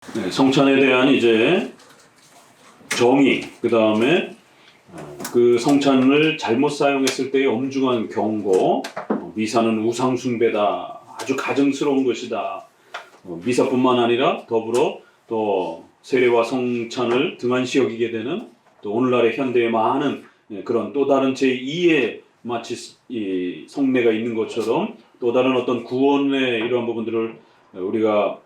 네, 성찬에 대한 이제 정의, 그 다음에 그 성찬을 잘못 사용했을 때의 엄중한 경고, 미사는 우상 숭배다, 아주 가증스러운 것이다. 미사뿐만 아니라 더불어 또 세례와 성찬을 등한시 여기게 되는 또 오늘날의 현대의 많은 그런 또 다른 제2의 마치 이 성례가 있는 것처럼 또 다른 어떤 구원의 이러한 부분들을 우리가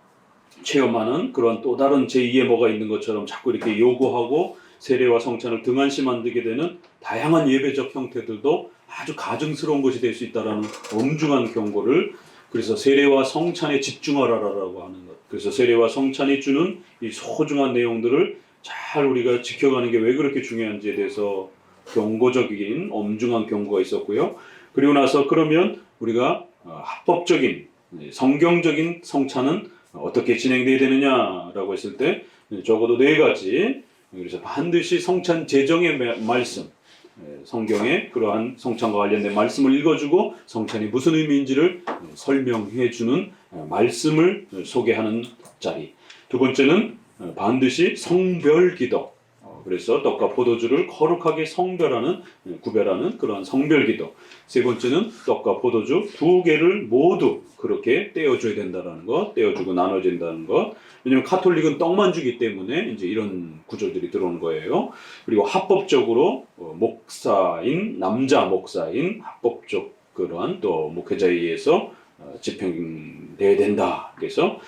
체험하는 그런 또 다른 제2의 뭐가 있는 것처럼 자꾸 이렇게 요구하고 세례와 성찬을 등한시 만들게 되는 다양한 예배적 형태들도 아주 가증스러운 것이 될 수 있다는 엄중한 경고를, 그래서 세례와 성찬에 집중하라라고 하는 것, 그래서 세례와 성찬이 주는 이 소중한 내용들을 잘 우리가 지켜가는 게 왜 그렇게 중요한지에 대해서 경고적인 엄중한 경고가 있었고요. 그리고 나서 그러면 우리가 합법적인 성경적인 성찬은 어떻게 진행돼야 되느냐라고 했을 때 적어도 4가지, 그래서 반드시 성찬 제정의 말씀, 성경의 그러한 성찬과 관련된 말씀을 읽어주고 성찬이 무슨 의미인지를 설명해주는 말씀을 소개하는 자리. 두 번째는 반드시 성별기도, 그래서 떡과 포도주를 거룩하게 성별하는, 구별하는 그러한 성별기도. 세 번째는 떡과 포도주 2개를 모두 그렇게 떼어줘야 된다는 것, 떼어주고 나눠진다는 것. 왜냐하면 카톨릭은 떡만 주기 때문에 이제 이런 구절들이 들어오는 거예요. 그리고 합법적으로 목사인, 남자 목사인 합법적 그러한 또 목회자에 의해서 집행돼야 된다. 그래서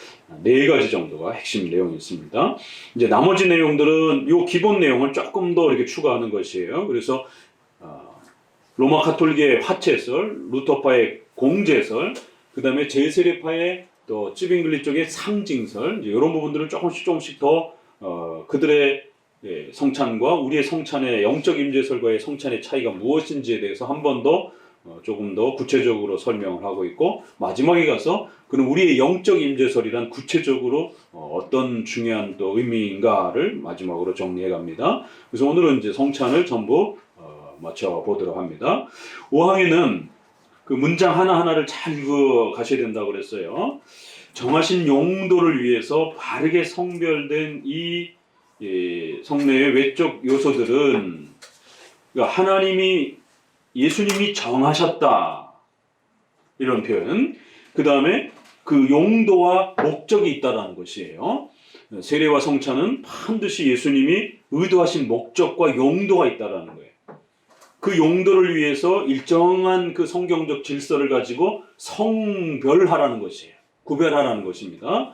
4가지 정도가 핵심 내용이 있습니다. 이제 나머지 내용들은 요 기본 내용을 조금 더 이렇게 추가하는 것이에요. 그래서 로마 카톨릭의 화채설, 루터파의 공제설, 그 다음에 제세례파의 또 찌빙글리 쪽의 상징설, 이제 이런 부분들을 조금씩 더 그들의 성찬과 우리의 성찬의 영적 임재설과의 성찬의 차이가 무엇인지에 대해서 한 번 더 조금 더 구체적으로 설명을 하고 있고, 마지막에 가서 그럼 우리의 영적 임재설이란 구체적으로 어떤 중요한 또 의미인가를 마지막으로 정리해 갑니다. 그래서 오늘은 이제 성찬을 전부 맞춰 보도록 합니다. 5항에는 그 문장 하나하나를 잘 읽어 가셔야 된다고 그랬어요. 정하신 용도를 위해서 바르게 성별된 이 성례의 외적 요소들은 하나님이, 예수님이 정하셨다, 이런 표현. 그 다음에 그 용도와 목적이 있다라는 것이에요. 세례와 성찬은 반드시 예수님이 의도하신 목적과 용도가 있다라는 거예요. 그 용도를 위해서 일정한 그 성경적 질서를 가지고 성별하라는 것이에요. 구별하라는 것입니다.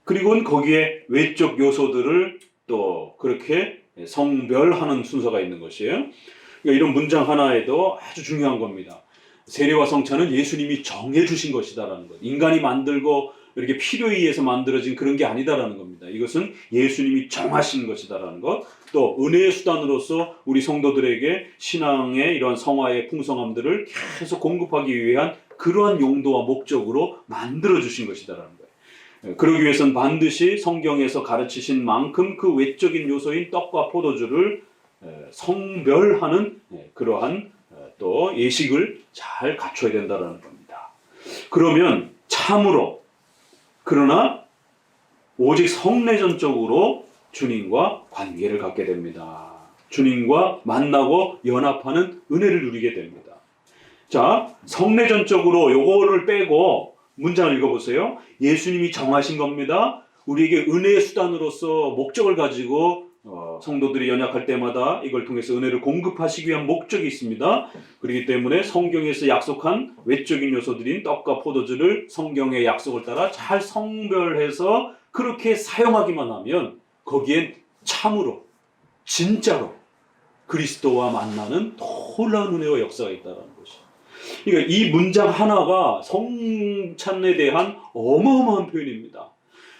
그리고는 거기에 외적 요소들을 또 그렇게 성별하는 순서가 있는 것이에요. 그러니까 이런 문장 하나에도 아주 중요한 겁니다. 세례와 성찬은 예수님이 정해주신 것이다라는 것. 인간이 만들고 이렇게 필요에 의해서 만들어진 그런 게 아니다라는 겁니다. 이것은 예수님이 정하신 것이다라는 것. 또 은혜의 수단으로서 우리 성도들에게 신앙의 이러한 성화의 풍성함들을 계속 공급하기 위한 그러한 용도와 목적으로 만들어주신 것이다라는 거예요. 그러기 위해서는 반드시 성경에서 가르치신 만큼 그 외적인 요소인 떡과 포도주를 성별하는 그러한 또 예식을 잘 갖춰야 된다는 겁니다. 그러면 참으로, 그러나 오직 성례전적으로 주님과 관계를 갖게 됩니다. 주님과 만나고 연합하는 은혜를 누리게 됩니다. 자, 성례전적으로 요거를 빼고 문장을 읽어보세요. 예수님이 정하신 겁니다. 우리에게 은혜의 수단으로서 목적을 가지고 성도들이 연약할 때마다 이걸 통해서 은혜를 공급하시기 위한 목적이 있습니다. 그렇기 때문에 성경에서 약속한 외적인 요소들인 떡과 포도주를 성경의 약속을 따라 잘 성별해서 그렇게 사용하기만 하면 거기엔 참으로, 진짜로 그리스도와 만나는 놀라운 은혜와 역사가 있다는 것이죠. 그러니까 이 문장 하나가 성찬에 대한 어마어마한 표현입니다.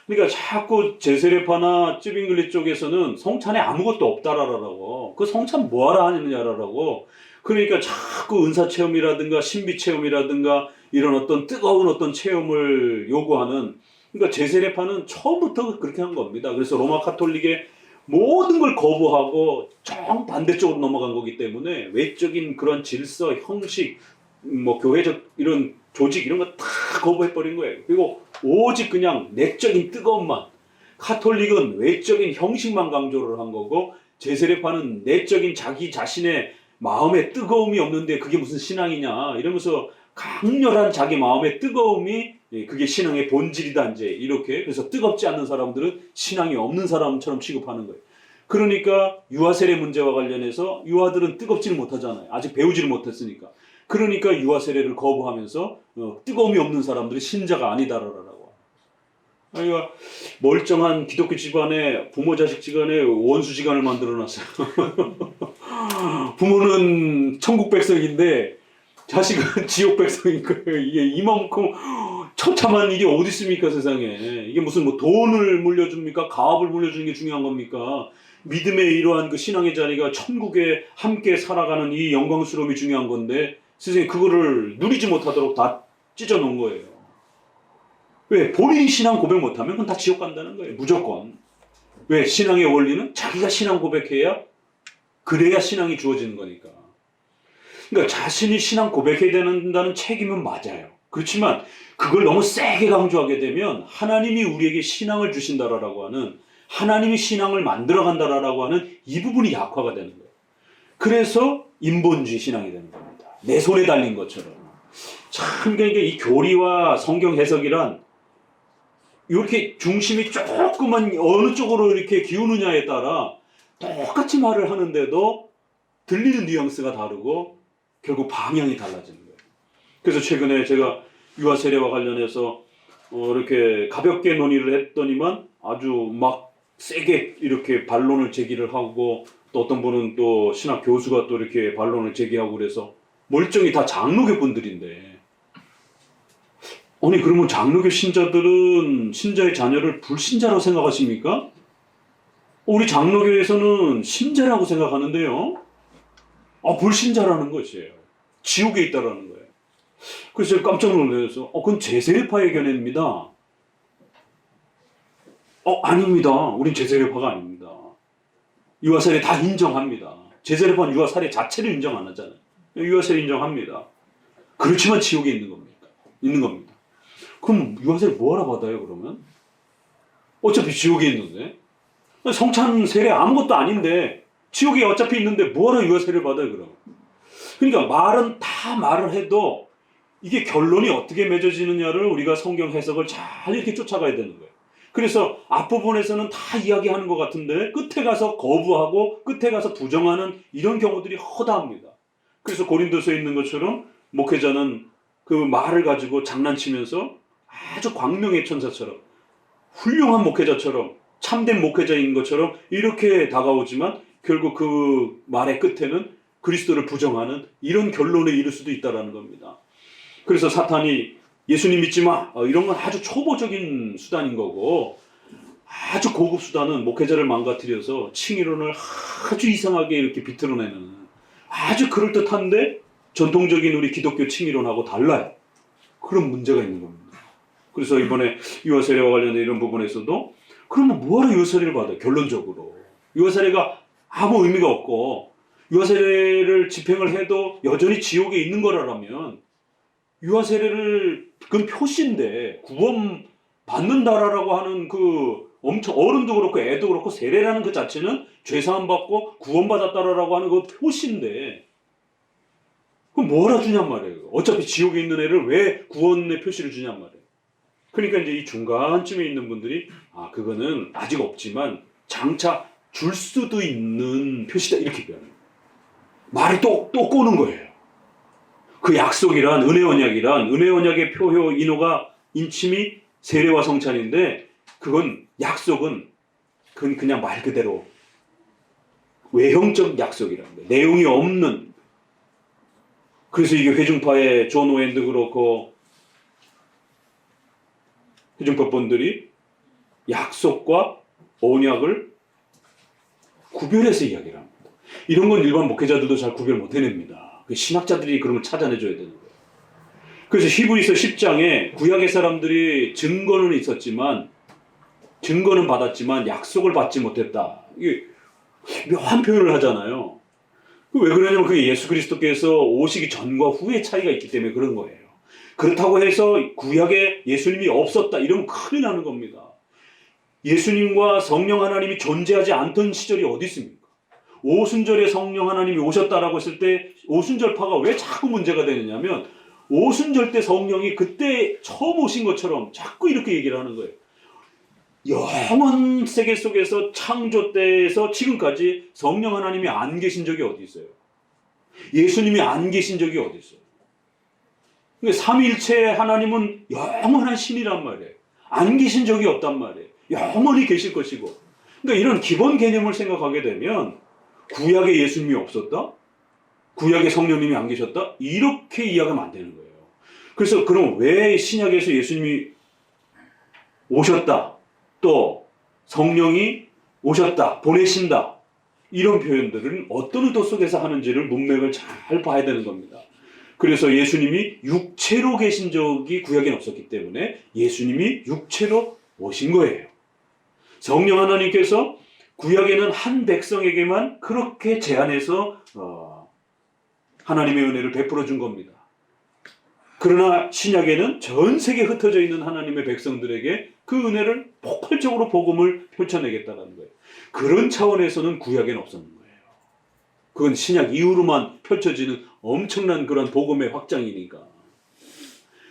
그러니까 자꾸 제세례파나 찌빙글리 쪽에서는 성찬에 아무것도 없다라고, 그 성찬 뭐하러 하느냐라고, 그러니까 자꾸 은사 체험이라든가 신비 체험이라든가 이런 어떤 뜨거운 어떤 체험을 요구하는, 그러니까 제세례파는 처음부터 그렇게 한 겁니다. 그래서 로마 카톨릭의 모든 걸 거부하고 정반대쪽으로 넘어간 거기 때문에 외적인 그런 질서, 형식, 뭐 교회적 이런 조직 이런 거 다 거부해버린 거예요. 그리고 오직 그냥 내적인 뜨거움만, 카톨릭은 외적인 형식만 강조를 한 거고 제세례파는 내적인 자기 자신의 마음에 뜨거움이 없는데 그게 무슨 신앙이냐 이러면서 강렬한 자기 마음의 뜨거움이 그게 신앙의 본질이다 이제 이렇게. 그래서 뜨겁지 않는 사람들은 신앙이 없는 사람처럼 취급하는 거예요. 그러니까 유아세례 문제와 관련해서 유아들은 뜨겁지를 못하잖아요. 아직 배우지를 못했으니까. 그러니까 유아세례를 거부하면서 뜨거움이 없는 사람들이 신자가 아니다라고. 그러니까 멀쩡한 기독교 집안에 부모 자식 집안에 원수 지간을 만들어놨어요. 부모는 천국 백성인데 자식은 지옥 백성인 거예요. 이게 이만큼 처참한 일이 어디 있습니까 세상에. 이게 무슨 뭐 돈을 물려줍니까? 가업을 물려주는 게 중요한 겁니까? 믿음의 이러한 그 신앙의 자리가 천국에 함께 살아가는 이 영광스러움이 중요한 건데 세상에 그거를 누리지 못하도록 다 찢어놓은 거예요. 왜? 본인이 신앙 고백 못하면 그건 다 지옥 간다는 거예요. 무조건. 왜? 신앙의 원리는 자기가 신앙 고백해야 그래야 신앙이 주어지는 거니까. 그러니까 자신이 신앙 고백해야 된다는 책임은 맞아요. 그렇지만 그걸 너무 세게 강조하게 되면 하나님이 우리에게 신앙을 주신다라고 하는, 하나님이 신앙을 만들어간다라고 하는 이 부분이 약화가 되는 거예요. 그래서 인본주의 신앙이 되는 겁니다. 내 손에 달린 것처럼. 참 그러니까 이 교리와 성경 해석이란 이렇게 중심이 조금만 어느 쪽으로 이렇게 기우느냐에 따라 똑같이 말을 하는데도 들리는 뉘앙스가 다르고 결국 방향이 달라지는 거예요. 그래서 최근에 제가 유아 세례와 관련해서 이렇게 가볍게 논의를 했더니만 아주 막 세게 이렇게 반론을 제기를 하고 또 어떤 분은 또 신학 교수가 또 이렇게 반론을 제기하고 그래서 멀쩡히 다 장로교 분들인데 아니 그러면 장로교 신자들은 신자의 자녀를 불신자라고 생각하십니까? 우리 장로교에서는 신자라고 생각하는데요. 불신자라는 것이에요. 지옥에 있다라는 거예요. 그래서 제가 깜짝 놀라서 그건 제세례파의 견해입니다. 아닙니다. 우린 제세례파가 아닙니다. 유아세례 다 인정합니다. 제세례파는 유아세례 자체를 인정 안 하잖아요. 유아세례 인정합니다. 그렇지만 지옥에 있는 겁니다. 그럼 유아세례 뭐하러 받아요 그러면? 어차피 지옥에 있는데. 성찬 세례 아무것도 아닌데 지옥에 어차피 있는데 뭐하러 유아세례를 받아요 그럼? 그러니까 말은 다 말을 해도 이게 결론이 어떻게 맺어지느냐를 우리가 성경 해석을 잘 이렇게 쫓아가야 되는 거예요. 그래서 앞부분에서는 다 이야기하는 것 같은데 끝에 가서 거부하고 끝에 가서 부정하는 이런 경우들이 허다합니다. 그래서 고린도서에 있는 것처럼 목회자는 그 말을 가지고 장난치면서 아주 광명의 천사처럼 훌륭한 목회자처럼 참된 목회자인 것처럼 이렇게 다가오지만 결국 그 말의 끝에는 그리스도를 부정하는 이런 결론에 이를 수도 있다는 겁니다. 그래서 사탄이 예수님 믿지 마 이런 건 아주 초보적인 수단인 거고 아주 고급 수단은 목회자를 망가뜨려서 칭의론을 아주 이상하게 이렇게 비틀어내는 아주 그럴듯한데 전통적인 우리 기독교 칭의론하고 달라요. 그런 문제가 있는 겁니다. 그래서 이번에 유아세례와 관련된 이런 부분에서도 그러면 뭐하러 유아세례를 받아요? 결론적으로 유아세례가 아무 의미가 없고 유아세례를 집행을 해도 여전히 지옥에 있는 거라면 유아세례를 그건 표시인데 구원 받는다라고 하는 그 엄청 어른도 그렇고 애도 그렇고 세례라는 그 자체는 죄사함 받고 구원받았다라고 하는 그 표시인데 그럼 뭐하러 주냔 말이에요. 어차피 지옥에 있는 애를 왜 구원의 표시를 주냔 말이에요. 그러니까 이제 이 중간쯤에 있는 분들이 그거는 아직 없지만 장차 줄 수도 있는 표시다 이렇게 표현해요. 말을 또 꼬는 거예요. 그 약속이란 은혜 언약의 표효 인호가 인침이 세례와 성찬인데 그건 약속은 그건 그냥 말 그대로 외형적 약속이라는 거예요. 내용이 없는. 그래서 이게 회중파의 존 오웬도 그렇고 회중파분들이 약속과 언약을 구별해서 이야기를 합니다. 이런 건 일반 목회자들도 잘 구별 못 해냅니다. 신학자들이 그런 걸 찾아내줘야 되는 거예요. 그래서 히브리서 10장에 구약의 사람들이 증거는 받았지만 약속을 받지 못했다. 이게 묘한 표현을 하잖아요. 왜 그러냐면 그게 예수 그리스도께서 오시기 전과 후의 차이가 있기 때문에 그런 거예요. 그렇다고 해서 구약에 예수님이 없었다 이러면 큰일 나는 겁니다. 예수님과 성령 하나님이 존재하지 않던 시절이 어디 있습니까? 오순절에 성령 하나님이 오셨다라고 했을 때 오순절파가 왜 자꾸 문제가 되느냐면 오순절 때 성령이 그때 처음 오신 것처럼 자꾸 이렇게 얘기를 하는 거예요. 영원 세계 속에서 창조 때에서 지금까지 성령 하나님이 안 계신 적이 어디 있어요? 예수님이 안 계신 적이 어디 있어요? 그러니까 삼위일체 하나님은 영원한 신이란 말이에요. 안 계신 적이 없단 말이에요. 영원히 계실 것이고. 그러니까 이런 기본 개념을 생각하게 되면 구약에 예수님이 없었다? 구약에 성령님이 안 계셨다? 이렇게 이해하면 안 되는 거예요. 그래서 그럼 왜 신약에서 예수님이 오셨다? 또 성령이 오셨다, 보내신다, 이런 표현들은 어떤 의도 속에서 하는지를 문맥을 잘 봐야 되는 겁니다. 그래서 예수님이 육체로 계신 적이 구약에는 없었기 때문에 예수님이 육체로 오신 거예요. 성령 하나님께서 구약에는 한 백성에게만 그렇게 제한해서 하나님의 은혜를 베풀어 준 겁니다. 그러나 신약에는 전 세계에 흩어져 있는 하나님의 백성들에게 그 은혜를 폭발적으로 복음을 펼쳐내겠다는 거예요. 그런 차원에서는 구약에는 없었는 거예요. 그건 신약 이후로만 펼쳐지는 엄청난 그런 복음의 확장이니까.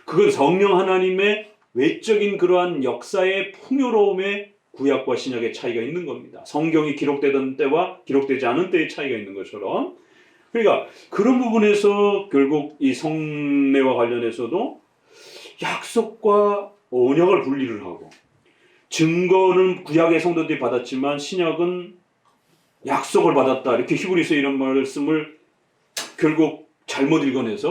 그건 성령 하나님의 외적인 그러한 역사의 풍요로움에 구약과 신약의 차이가 있는 겁니다. 성경이 기록되던 때와 기록되지 않은 때의 차이가 있는 것처럼. 그러니까 그런 부분에서 결국 이 성례와 관련해서도 약속과 언약을 분리를 하고, 증거는 구약의 성도들이 받았지만 신약은 약속을 받았다, 이렇게 히브리서 이런 말씀을 결국 잘못 읽어내서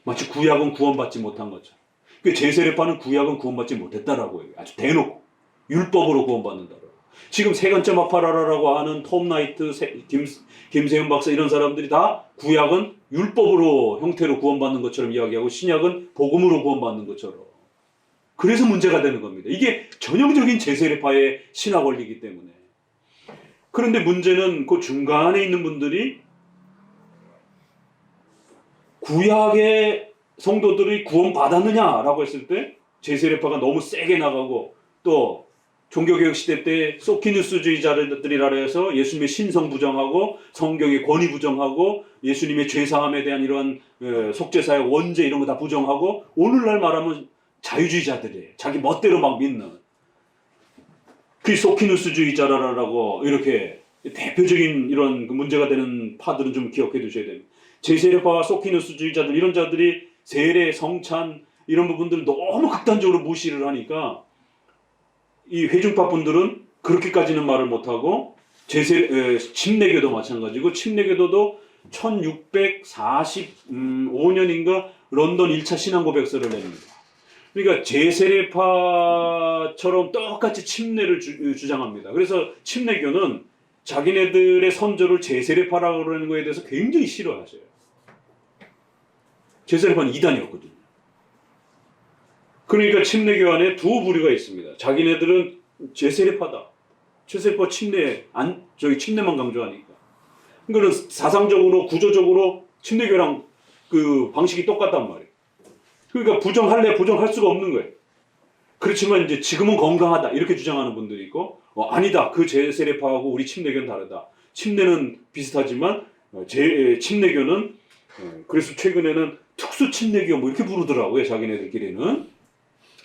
마치 구약은 구원받지 못한 것처럼. 그 제세례파는 구약은 구원받지 못했다라고 해요. 아주 대놓고 율법으로 구원받는다라고. 지금 세간점 아파라라고 하는 톰 나이트, 김세현 박사 이런 사람들이 다 구약은 율법으로 형태로 구원받는 것처럼 이야기하고 신약은 복음으로 구원받는 것처럼. 그래서 문제가 되는 겁니다. 이게 전형적인 제세례파의 신학 원리이기 때문에. 그런데 문제는 그 중간에 있는 분들이 구약의 성도들이 구원받았느냐라고 했을 때 제세례파가 너무 세게 나가고, 또 종교개혁 시대 때 소키누스주의자들이라 해서 예수님의 신성 부정하고 성경의 권위 부정하고 예수님의 죄사함에 대한 이러한 속죄사역 원죄 이런 거 다 부정하고, 오늘날 말하면 자유주의자들이에요. 자기 멋대로 막 믿는. 그 소키누스주의자라고 이렇게 대표적인 이런 문제가 되는 파들은 좀 기억해 두셔야 됩니다. 제세례파와 소키누스주의자들 이런 자들이 세례, 성찬 이런 부분들을 너무 극단적으로 무시를 하니까 이 회중파 분들은 그렇게까지는 말을 못하고, 침례교도 마찬가지고, 침례교도도 1645년인가 런던 1차 신앙고백서를 냅니다. 그러니까 제세례파처럼 똑같이 침례를 주장합니다. 그래서 침례교는 자기네들의 선조를 제세례파라고 그러는 거에 대해서 굉장히 싫어하셔요. 제세례파는 이단이었거든요. 그러니까 침례교 안에 두 부류가 있습니다. 자기네들은 제세례파다. 제세례파 침례만 강조하니까. 그러니까 사상적으로, 구조적으로 침례교랑 그 방식이 똑같단 말이에요. 그러니까 부정할 수가 없는 거예요. 그렇지만 이제 지금은 건강하다 이렇게 주장하는 분들이 있고, 아니다, 그 제세례파하고 우리 침례교는 다르다. 침례는 비슷하지만 침례교는 그래서 최근에는 특수 침례교 뭐 이렇게 부르더라고요, 자기네들끼리는.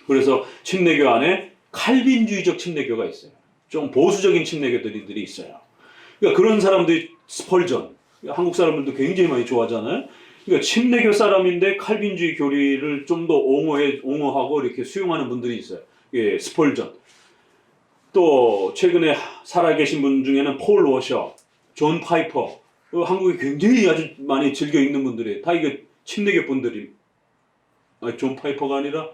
그래서 침례교 안에 칼빈주의적 침례교가 있어요. 좀 보수적인 침례교들이 있어요. 그러니까 그런 사람들이 스펄전, 한국 사람들도 굉장히 많이 좋아하잖아요. 그러니까 침례교 사람인데 칼빈주의 교리를 좀 더 옹호하고 이렇게 수용하는 분들이 있어요. 예, 스펄전. 또 최근에 살아계신 분 중에는 폴 워셔, 존 파이퍼, 한국에 굉장히 아주 많이 즐겨 읽는 분들이 다 이게 침례교 분들이. 존 파이퍼가 아니라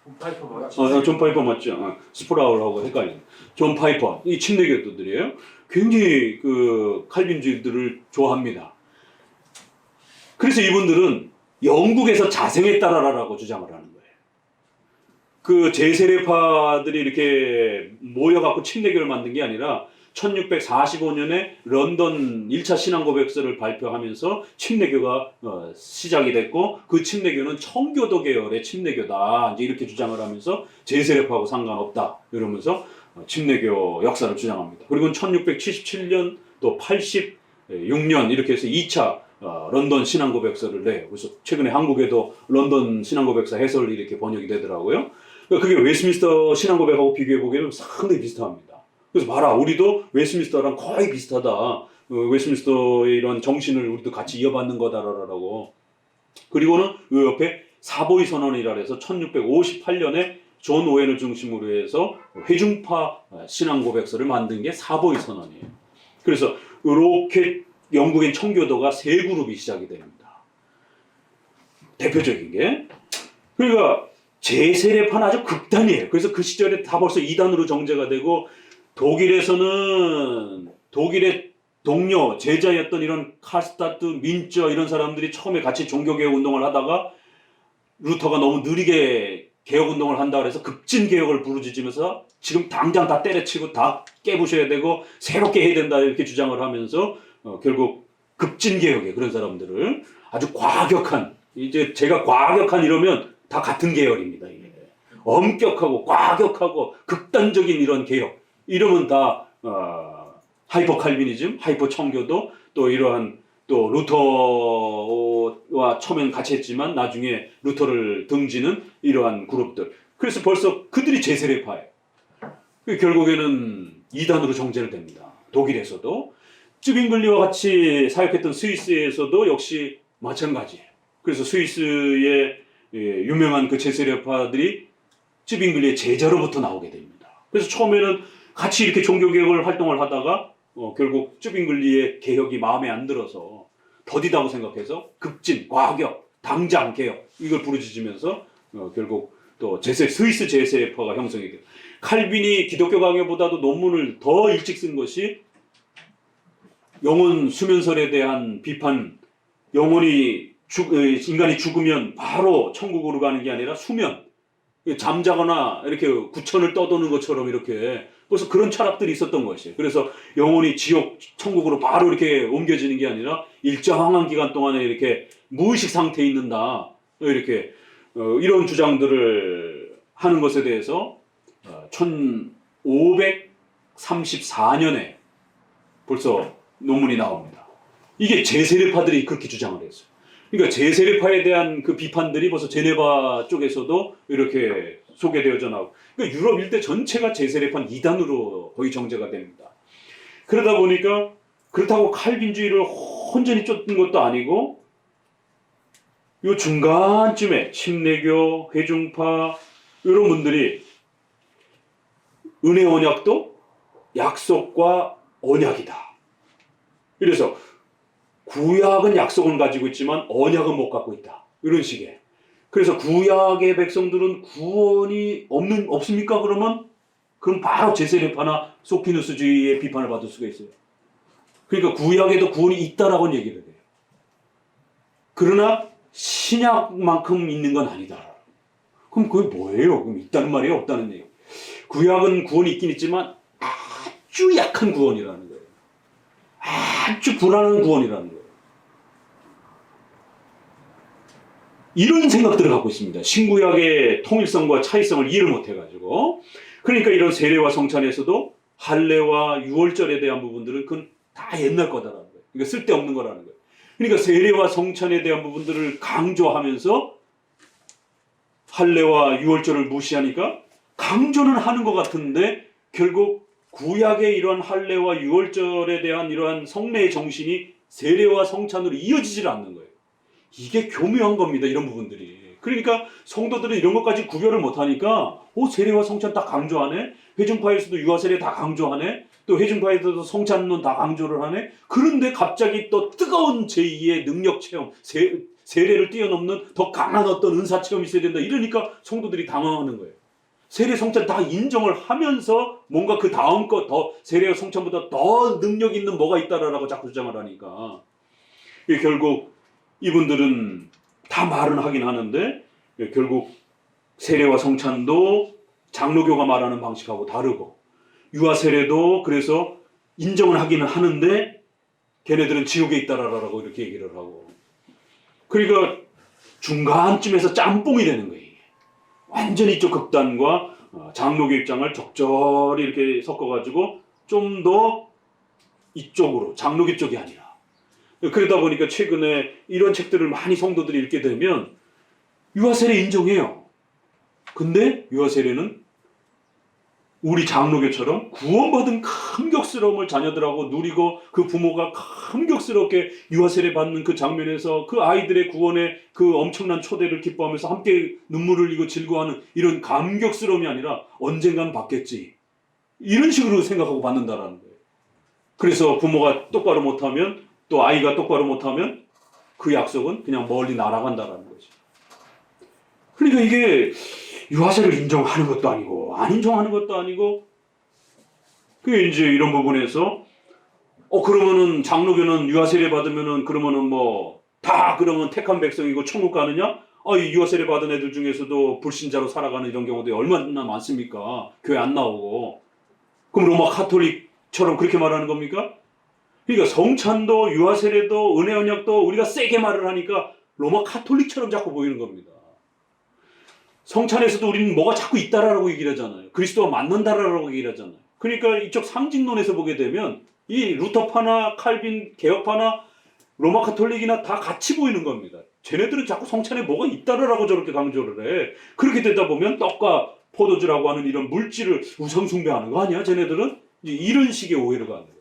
존 파이퍼 맞죠? 존 파이퍼 맞죠? 스프라울하고 헷갈려요. 존 파이퍼, 이 침례교도들이에요. 굉장히 그 칼빈주의들을 좋아합니다. 그래서 이분들은 영국에서 자생했다라고 주장을 하는 거예요. 그 제세례파들이 이렇게 모여갖고 침례교를 만든 게 아니라 1645년에 런던 1차 신앙고백서를 발표하면서 침례교가 시작이 됐고, 그 침례교는 청교도 계열의 침례교다, 이제 이렇게 주장을 하면서 제세례파하고 상관없다 이러면서 침례교 역사를 주장합니다. 그리고 1677년 또 86년 이렇게 해서 2차 런던 신앙고백서를 내요. 그래서 최근에 한국에도 런던 신앙고백서 해설이 이렇게 번역이 되더라고요. 그러니까 그게 웨스트민스터 신앙고백하고 비교해 보기에는 상당히 비슷합니다. 그래서 봐라, 우리도 웨스트민스터랑 거의 비슷하다. 웨스트민스터의 이런 정신을 우리도 같이 이어받는 거다라고. 그리고는 이 옆에 사보이 선언이라 해서 1658년에 존 오웬을 중심으로 해서 회중파 신앙고백서를 만든 게 사보이 선언이에요. 그래서 이렇게 영국의 청교도가 세 그룹이 시작이 됩니다. 대표적인 게 그러니까 제세례파는 아주 극단이에요. 그래서 그 시절에 다 벌써 이단으로 정제가 되고 독일에서는 독일의 동료 제자였던 이런 칼스타트, 민처 이런 사람들이 처음에 같이 종교개혁 운동을 하다가 루터가 너무 느리게 개혁운동을 한다 그래서 급진개혁을 부르짖으면서 지금 당장 다 때려치고 다 깨부셔야 되고 새롭게 해야 된다 이렇게 주장을 하면서 결국 급진개혁에 그런 사람들을 아주 과격한, 이제 제가 과격한 이러면 다 같은 계열입니다. 이게. 엄격하고 과격하고 극단적인 이런 개혁 이러면 다 하이퍼 칼비니즘, 하이퍼 청교도 또 이러한 또 루터와 처음엔 같이 했지만 나중에 루터를 등지는 이러한 그룹들. 그래서 벌써 그들이 제세례파예요. 결국에는 이단으로 정제를 됩니다. 독일에서도 쯔빙글리와 같이 사역했던 스위스에서도 역시 마찬가지예요. 그래서 스위스의 유명한 그 제세례파들이 쯔빙글리의 제자로부터 나오게 됩니다. 그래서 처음에는 같이 이렇게 종교개혁을 활동을 하다가 결국 쯔빙글리의 개혁이 마음에 안 들어서 더디다고 생각해서 급진, 과격, 당장 개혁 이걸 부르짖으면서 결국 또 스위스 제세파가 형성이 돼요. 칼빈이 기독교 강요보다도 논문을 더 일찍 쓴 것이 영혼 수면설에 대한 비판, 인간이 죽으면 바로 천국으로 가는 게 아니라 수면, 잠자거나 이렇게 구천을 떠도는 것처럼 이렇게 벌써 그런 철학들이 있었던 것이에요. 그래서 영혼이 지옥, 천국으로 바로 이렇게 옮겨지는 게 아니라 일정한 기간 동안에 이렇게 무의식 상태에 있는다. 이렇게 이런 주장들을 하는 것에 대해서 1534년에 벌써 논문이 나옵니다. 이게 제세례파들이 그렇게 주장을 했어요. 그러니까 제세례파에 대한 그 비판들이 벌써 제네바 쪽에서도 이렇게 소개되어져 나오고, 그러니까 유럽 일대 전체가 제세례파는 이단으로 거의 정제가 됩니다. 그러다 보니까 그렇다고 칼빈주의를 혼전히 쫓는 것도 아니고 요 중간쯤에 침례교, 회중파 이런 분들이 은혜 언약도 약속과 언약이다. 그래서 구약은 약속을 가지고 있지만 언약은 못 갖고 있다. 이런 식의. 그래서 구약의 백성들은 구원이 없습니까? 그럼 바로 제세례파나 소피누스주의의 비판을 받을 수가 있어요. 그러니까 구약에도 구원이 있다라고 얘기를 해요. 그러나 신약만큼 있는 건 아니다. 그럼 그게 뭐예요? 그럼 있다는 말이에요? 없다는 얘기예요? 구약은 구원이 있긴 있지만 아주 약한 구원이라는 거예요. 아주 불안한 구원이라는 거예요. 이런 생각들을 갖고 있습니다. 신구약의 통일성과 차이성을 이해를 못해가지고. 그러니까 이런 세례와 성찬에서도 할례와 유월절에 대한 부분들은 그건 다 옛날 거다라는 거예요. 그러니까 쓸데없는 거라는 거예요. 그러니까 세례와 성찬에 대한 부분들을 강조하면서 할례와 유월절을 무시하니까 강조는 하는 것 같은데 결국 구약의 이러한 할례와 유월절에 대한 이러한 성례의 정신이 세례와 성찬으로 이어지질 않는 거예요. 이게 교묘한 겁니다. 이런 부분들이. 그러니까 성도들은 이런 것까지 구별을 못하니까 세례와 성찬 다 강조하네. 회중파에서도 유아세례 다 강조하네. 또 회중파에서도 성찬론 다 강조를 하네. 그런데 갑자기 또 뜨거운 제2의 능력 체험, 세례를 뛰어넘는 더 강한 어떤 은사 체험이 있어야 된다. 이러니까 성도들이 당황하는 거예요. 세례 성찬 다 인정을 하면서 뭔가 그 다음 것 더 세례와 성찬보다 더 능력 있는 뭐가 있다라고 자꾸 주장을 하니까 결국 이분들은 다 말은 하긴 하는데 결국 세례와 성찬도 장로교가 말하는 방식하고 다르고 유아 세례도 그래서 인정을 하기는 하는데 걔네들은 지옥에 있다라고 이렇게 얘기를 하고 그러니까 중간쯤에서 짬뽕이 되는 거예요. 완전히 이쪽 극단과 장로교 입장을 적절히 이렇게 섞어가지고 좀 더 이쪽으로 장로교 쪽이 아니라 그러다 보니까 최근에 이런 책들을 많이 성도들이 읽게 되면 유아세례 인정해요. 근데 유아세례는 우리 장로교처럼 구원받은 감격스러움을 자녀들하고 누리고 그 부모가 감격스럽게 유아세례 받는 그 장면에서 그 아이들의 구원의 그 엄청난 초대를 기뻐하면서 함께 눈물을 흘리고 즐거워하는 이런 감격스러움이 아니라 언젠간 받겠지. 이런 식으로 생각하고 받는다라는 거예요. 그래서 부모가 똑바로 못하면 또 아이가 똑바로 못하면 그 약속은 그냥 멀리 날아간다라는 거죠. 그러니까 이게 유아세를 인정하는 것도 아니고 안 인정하는 것도 아니고 그게 이제 이런 부분에서 그러면은 장로교는 유아세례 받으면은 그러면은 뭐 다 그러면 택한 백성이고 천국 가느냐? 이 유아세례 받은 애들 중에서도 불신자로 살아가는 이런 경우도 얼마나 많습니까? 교회 안 나오고. 그럼 로마 카톨릭처럼 그렇게 말하는 겁니까? 그러니까 성찬도 유아세례도 은혜 언약도 우리가 세게 말을 하니까 로마 카톨릭처럼 자꾸 보이는 겁니다. 성찬에서도 우리는 뭐가 자꾸 있다라고 얘기를 하잖아요. 그리스도와 만난다라고 얘기를 하잖아요. 그러니까 이쪽 상징론에서 보게 되면 이 루터파나 칼빈 개혁파나 로마 카톨릭이나 다 같이 보이는 겁니다. 쟤네들은 자꾸 성찬에 뭐가 있다라고 저렇게 강조를 해. 그렇게 되다 보면 떡과 포도주라고 하는 이런 물질을 우상숭배하는 거 아니야? 쟤네들은 이런 식의 오해를 가는 거예요.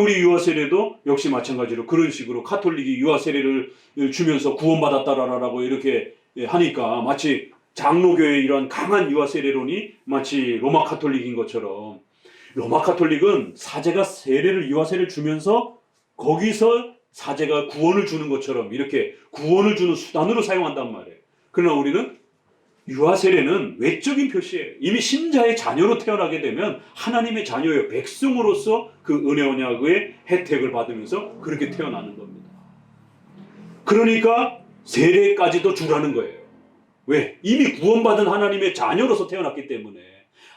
우리 유아세례도 역시 마찬가지로 그런 식으로 카톨릭이 유아세례를 주면서 구원받았다라고 이렇게 하니까 마치 장로교의 이런 강한 유아세례론이 마치 로마 카톨릭인 것처럼 로마 카톨릭은 사제가 세례를 유아세례를 주면서 거기서 사제가 구원을 주는 것처럼 이렇게 구원을 주는 수단으로 사용한단 말이에요. 그러나 우리는 유아세례는 외적인 표시예요. 이미 신자의 자녀로 태어나게 되면 하나님의 자녀예요. 백성으로서 그 은혜 언약의 혜택을 받으면서 그렇게 태어나는 겁니다. 그러니까 세례까지도 주라는 거예요. 왜? 이미 구원받은 하나님의 자녀로서 태어났기 때문에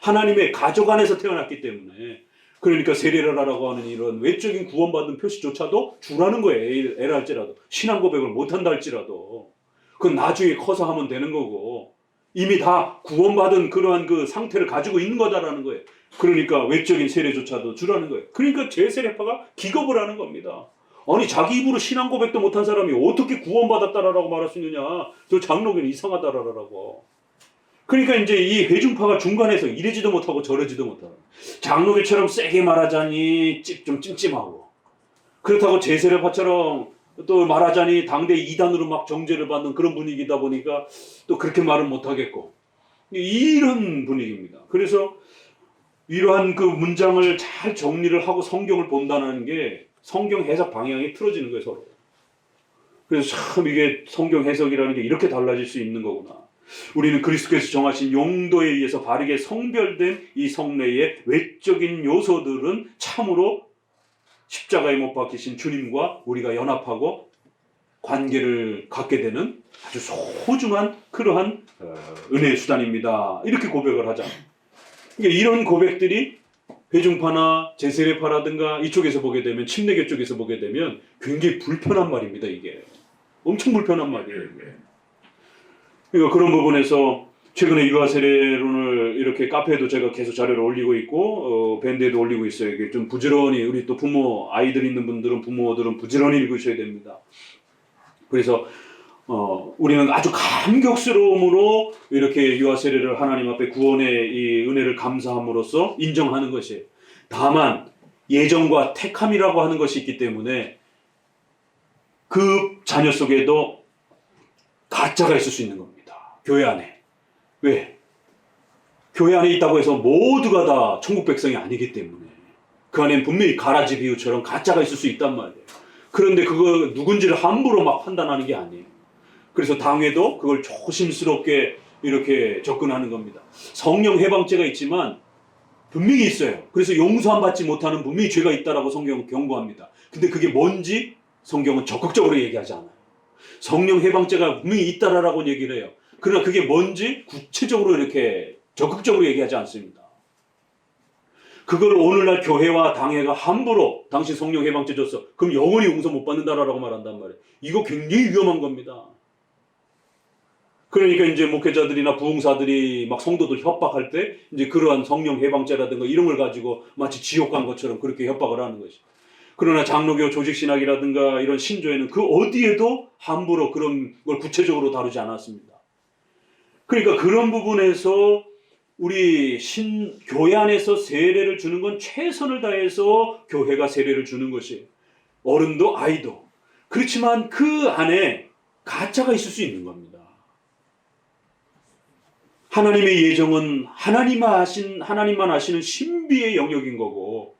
하나님의 가족 안에서 태어났기 때문에 그러니까 세례를 하라고 하는 이런 외적인 구원받은 표시조차도 주라는 거예요. 애라 할지라도 신앙 고백을 못한다 할지라도 그건 나중에 커서 하면 되는 거고 이미 다 구원받은 그러한 그 상태를 가지고 있는 거다라는 거예요. 그러니까 외적인 세례조차도 주라는 거예요. 그러니까 제세례파가 기겁을 하는 겁니다. 아니 자기 입으로 신앙 고백도 못한 사람이 어떻게 구원받았다라고 말할 수 있느냐. 저 장로교는 이상하다라고. 그러니까 이제 이 회중파가 중간에서 이러지도 못하고 저러지도 못하고 장로교처럼 세게 말하자니 좀 찜찜하고 그렇다고 제세례파처럼 또 말하자니 당대 이단으로 막 정죄를 받는 그런 분위기다 보니까 또 그렇게 말은 못하겠고 이런 분위기입니다. 그래서 이러한 그 문장을 잘 정리를 하고 성경을 본다는 게 성경 해석 방향이 틀어지는 거예요, 서로. 그래서 참 이게 성경 해석이라는 게 이렇게 달라질 수 있는 거구나. 우리는 그리스도께서 정하신 용도에 의해서 바르게 성별된 이 성례의 외적인 요소들은 참으로 십자가에 못 박히신 주님과 우리가 연합하고 관계를 갖게 되는 아주 소중한 그러한 은혜의 수단입니다. 이렇게 고백을 하자. 그러니까 이런 고백들이 회중파나 제세례파라든가 이쪽에서 보게 되면 침례교 쪽에서 보게 되면 굉장히 불편한 말입니다. 이게 엄청 불편한 말이에요. 이게. 그러니까 그런 부분에서 최근에 유아세례론을 이렇게 카페에도 제가 계속 자료를 올리고 있고 밴드에도 올리고 있어요. 이게 좀 부지런히 우리 또 부모 아이들 있는 분들은 부모들은 부지런히 읽으셔야 됩니다. 그래서 우리는 아주 감격스러움으로 이렇게 유아세례를 하나님 앞에 구원의 이 은혜를 감사함으로써 인정하는 것이에요. 다만 예정과 택함이라고 하는 것이 있기 때문에 그 자녀 속에도 가짜가 있을 수 있는 겁니다. 교회 안에. 왜? 교회 안에 있다고 해서 모두가 다 천국 백성이 아니기 때문에 그 안에는 분명히 가라지 비유처럼 가짜가 있을 수 있단 말이에요. 그런데 그거 누군지를 함부로 막 판단하는 게 아니에요. 그래서 당회도 그걸 조심스럽게 이렇게 접근하는 겁니다. 성령 해방죄가 있지만 분명히 있어요. 그래서 용서함 받지 못하는 분명히 죄가 있다라고 성경은 경고합니다. 근데 그게 뭔지 성경은 적극적으로 얘기하지 않아요. 성령 해방죄가 분명히 있다라고 얘기를 해요. 그러나 그게 뭔지 구체적으로 이렇게 적극적으로 얘기하지 않습니다. 그걸 오늘날 교회와 당회가 함부로 당신 성령 해방죄 줬어. 그럼 영원히 용서 못 받는다라고 말한단 말이에요. 이거 굉장히 위험한 겁니다. 그러니까 이제 목회자들이나 부흥사들이 막 성도들 협박할 때 이제 그러한 성령 해방죄라든가 이런 걸 가지고 마치 지옥 간 것처럼 그렇게 협박을 하는 것이. 그러나 장로교 조직신학이라든가 이런 신조에는 그 어디에도 함부로 그런 걸 구체적으로 다루지 않았습니다. 그러니까 그런 부분에서 우리 교회 안에서 세례를 주는 건 최선을 다해서 교회가 세례를 주는 것이에요. 어른도 아이도. 그렇지만 그 안에 가짜가 있을 수 있는 겁니다. 하나님의 예정은 하나님만 아시는 신비의 영역인 거고,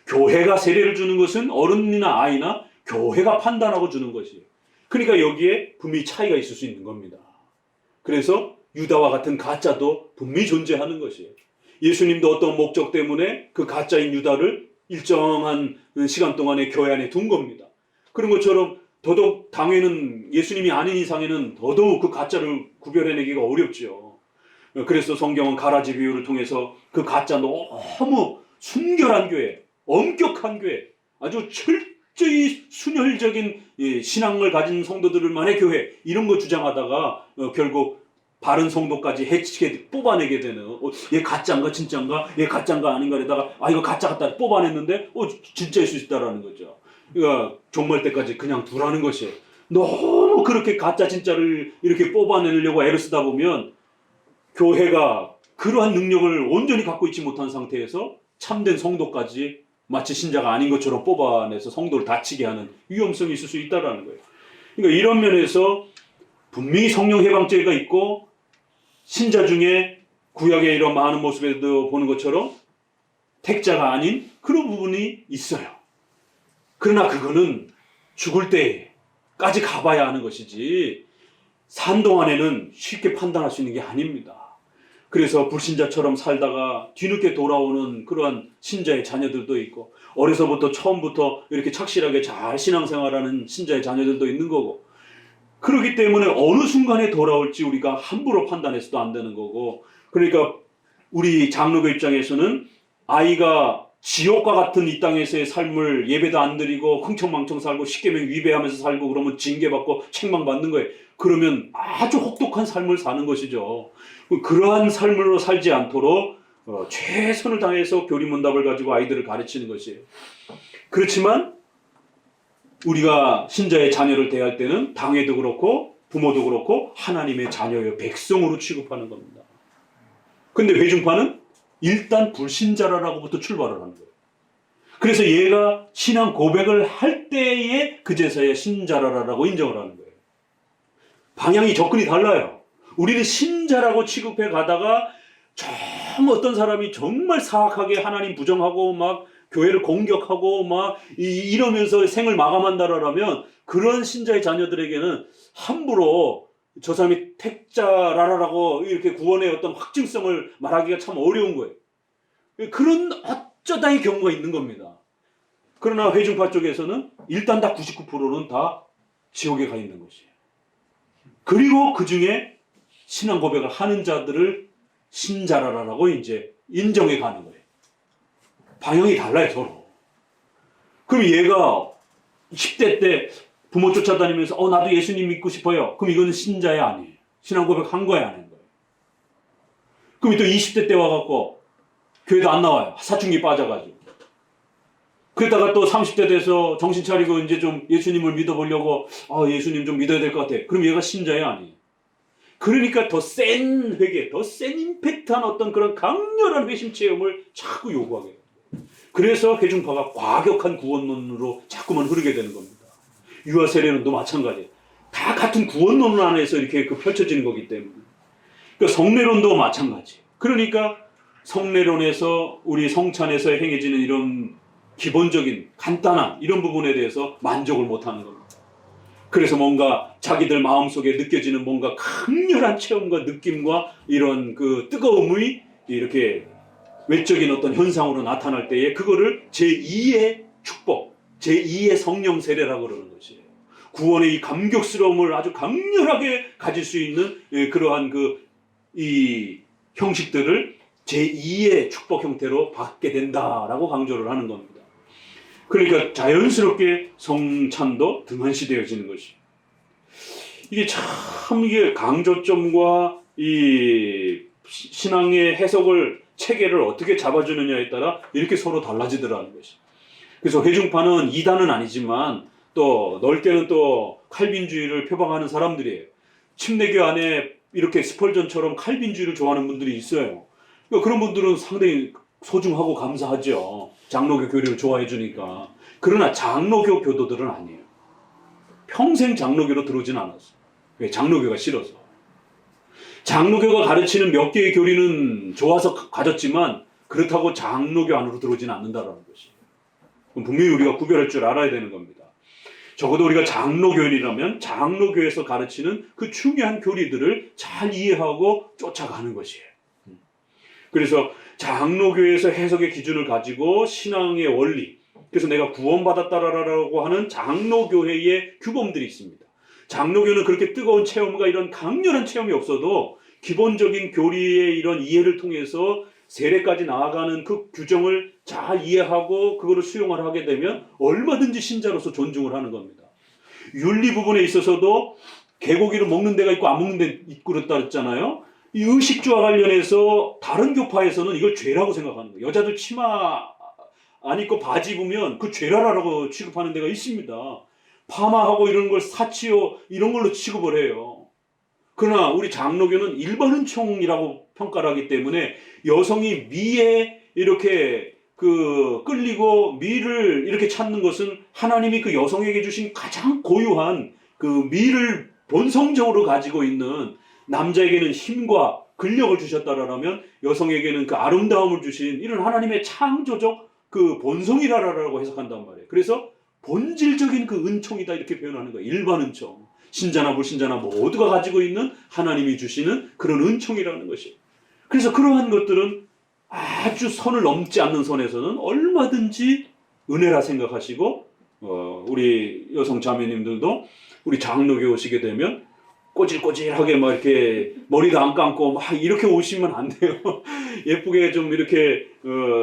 교회가 세례를 주는 것은 어른이나 아이나 교회가 판단하고 주는 것이에요. 그러니까 여기에 분명히 차이가 있을 수 있는 겁니다. 그래서 유다와 같은 가짜도 분명히 존재하는 것이에요. 예수님도 어떤 목적 때문에 그 가짜인 유다를 일정한 시간 동안에 교회 안에 둔 겁니다. 그런 것처럼 더더욱 당회는 예수님이 아닌 이상에는 더더욱 그 가짜를 구별해내기가 어렵죠. 그래서 성경은 가라지 비유를 통해서 그 가짜 너무 순결한 교회, 엄격한 교회, 아주 철저히 순혈적인 신앙을 가진 성도들만의 교회, 이런 거 주장하다가 결국 바른 성도까지 해치게 뽑아내게 되는, 얘 가짜인가 진짜인가, 얘 가짜인가 아닌가에다가 이거 가짜 같다 뽑아냈는데 진짜일 수 있다라는 거죠. 그러니까 종말 때까지 그냥 두라는 것이에요. 너무 그렇게 가짜 진짜를 이렇게 뽑아내려고 애를 쓰다 보면 교회가 그러한 능력을 온전히 갖고 있지 못한 상태에서 참된 성도까지 마치 신자가 아닌 것처럼 뽑아내서 성도를 다치게 하는 위험성이 있을 수 있다는 거예요. 그러니까 이런 면에서 분명히 성령 해방죄가 있고, 신자 중에 구약의 이런 많은 모습에도 보는 것처럼 택자가 아닌 그런 부분이 있어요. 그러나 그거는 죽을 때까지 가봐야 하는 것이지 산 동안에는 쉽게 판단할 수 있는 게 아닙니다. 그래서 불신자처럼 살다가 뒤늦게 돌아오는 그러한 신자의 자녀들도 있고, 어려서부터 처음부터 이렇게 착실하게 잘 신앙생활하는 신자의 자녀들도 있는 거고, 그렇기 때문에 어느 순간에 돌아올지 우리가 함부로 판단해서도 안 되는 거고, 그러니까 우리 장로교 입장에서는 아이가 지옥과 같은 이 땅에서의 삶을 예배도 안 드리고 흥청망청 살고 십계명 위배하면서 살고 그러면 징계받고 책망받는 거예요. 그러면 아주 혹독한 삶을 사는 것이죠. 그러한 삶으로 살지 않도록 최선을 다해서 교리문답을 가지고 아이들을 가르치는 것이에요. 그렇지만 우리가 신자의 자녀를 대할 때는 당회도 그렇고 부모도 그렇고 하나님의 자녀의 백성으로 취급하는 겁니다. 근데 회중파는 일단 불신자라라고부터 출발을 하는 거예요. 그래서 얘가 신앙 고백을 할 때에 그제서야 신자라라고 인정을 하는 거예요. 방향이 접근이 달라요. 우리는 신자라고 취급해 가다가 어떤 사람이 정말 사악하게 하나님 부정하고 막 교회를 공격하고 막 이러면서 생을 마감한다라면 그런 신자의 자녀들에게는 함부로 저 사람이 택자라라고 이렇게 구원의 어떤 확증성을 말하기가 참 어려운 거예요. 그런 어쩌다의 경우가 있는 겁니다. 그러나 회중파 쪽에서는 일단 다 99%는 다 지옥에 가 있는 것이에요. 그리고 그 중에 신앙 고백을 하는 자들을 신자라라고 이제 인정해 가는 거예요. 방향이 달라요, 서로. 그럼 얘가 10대 때 부모 쫓아다니면서 나도 예수님 믿고 싶어요. 그럼 이거는 신자야 아니에요. 신앙 고백 한 거야 안 한 거예요. 그럼 또 20대 때 와갖고 교회도 안 나와요. 사춘기 빠져가지고. 그러다가 또 30대 돼서 정신 차리고 이제 좀 예수님을 믿어보려고 예수님 좀 믿어야 될 것 같아. 그럼 얘가 신자야 아니에요. 그러니까 더 센 회개, 더 센 임팩트한 어떤 그런 강렬한 회심 체험을 자꾸 요구하게 해요. 그래서 회중파가 과격한 구원론으로 자꾸만 흐르게 되는 겁니다. 유아 세례론도 마찬가지예요. 다 같은 구원론 안에서 이렇게 펼쳐지는 거기 때문에. 그러니까 성례론도 마찬가지예요. 그러니까 성례론에서 우리 성찬에서 행해지는 이런 기본적인 간단한 이런 부분에 대해서 만족을 못하는 겁니다. 그래서 뭔가 자기들 마음속에 느껴지는 뭔가 강렬한 체험과 느낌과 이런 그 뜨거움이 이렇게 외적인 어떤 현상으로 나타날 때에 그거를 제2의 축복, 제2의 성령 세례라고 그러는 것이에요. 구원의 이 감격스러움을 아주 강렬하게 가질 수 있는 그러한 이 형식들을 제2의 축복 형태로 받게 된다라고 강조를 하는 겁니다. 그러니까 자연스럽게 성찬도 등한시되어지는 것이에요. 이게 참 이게 강조점과 이 신앙의 해석을 체계를 어떻게 잡아주느냐에 따라 이렇게 서로 달라지더라는 것이. 그래서 회중파는 이단은 아니지만 또 넓게는 또 칼빈주의를 표방하는 사람들이에요. 침례교 안에 이렇게 스펄전처럼 칼빈주의를 좋아하는 분들이 있어요. 그러니까 그런 분들은 상당히 소중하고 감사하죠. 장로교 교리를 좋아해 주니까. 그러나 장로교 교도들은 아니에요. 평생 장로교로 들어오진 않았어요. 왜? 장로교가 싫어서. 장로교가 가르치는 몇 개의 교리는 좋아서 가졌지만 그렇다고 장로교 안으로 들어오지는 않는다라는 것이에요. 그럼 분명히 우리가 구별할 줄 알아야 되는 겁니다. 적어도 우리가 장로교인이라면 장로교에서 가르치는 그 중요한 교리들을 잘 이해하고 쫓아가는 것이에요. 그래서 장로교에서 해석의 기준을 가지고 신앙의 원리, 그래서 내가 구원받았다라고 하는 장로교회의 규범들이 있습니다. 장로교는 그렇게 뜨거운 체험과 이런 강렬한 체험이 없어도 기본적인 교리의 이런 이해를 통해서 세례까지 나아가는 그 규정을 잘 이해하고 그거를 수용을 하게 되면 얼마든지 신자로서 존중을 하는 겁니다. 윤리 부분에 있어서도 개고기를 먹는 데가 있고 안 먹는 데 있고 그랬다 했잖아요. 이 의식주와 관련해서 다른 교파에서는 이걸 죄라고 생각하는 거예요. 여자들 치마 안 입고 바지 입으면 그 죄라라고 취급하는 데가 있습니다. 파마하고 이런 걸 사치요 이런 걸로 취급을 해요. 그러나 우리 장로교는 일반 은총이라고 평가를 하기 때문에 여성이 미에 이렇게 끌리고 미를 이렇게 찾는 것은 하나님이 그 여성에게 주신 가장 고유한 그 미를 본성적으로 가지고 있는, 남자에게는 힘과 근력을 주셨다라면 여성에게는 그 아름다움을 주신 이런 하나님의 창조적 그 본성이라고 해석한단 말이에요. 그래서 본질적인 그 은총이다 이렇게 표현하는 거예요. 일반 은총. 신자나 불신자나 모두가 가지고 있는 하나님이 주시는 그런 은총이라는 것이에요. 그래서 그러한 것들은 아주 선을 넘지 않는 선에서는 얼마든지 은혜라 생각하시고 우리 여성 자매님들도 우리 장로교 오시게 되면 꼬질꼬질하게 막 이렇게 머리도 안 감고 막 이렇게 오시면 안 돼요. 예쁘게 좀 이렇게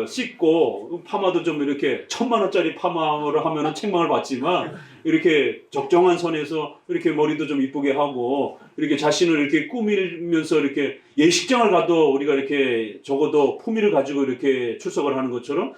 씻고 파마도 좀 이렇게 1,000만 원짜리 파마를 하면은 책망을 받지만 이렇게 적정한 선에서 이렇게 머리도 좀 이쁘게 하고 이렇게 자신을 이렇게 꾸밀면서 이렇게 예식장을 가도 우리가 이렇게 적어도 품위를 가지고 이렇게 출석을 하는 것처럼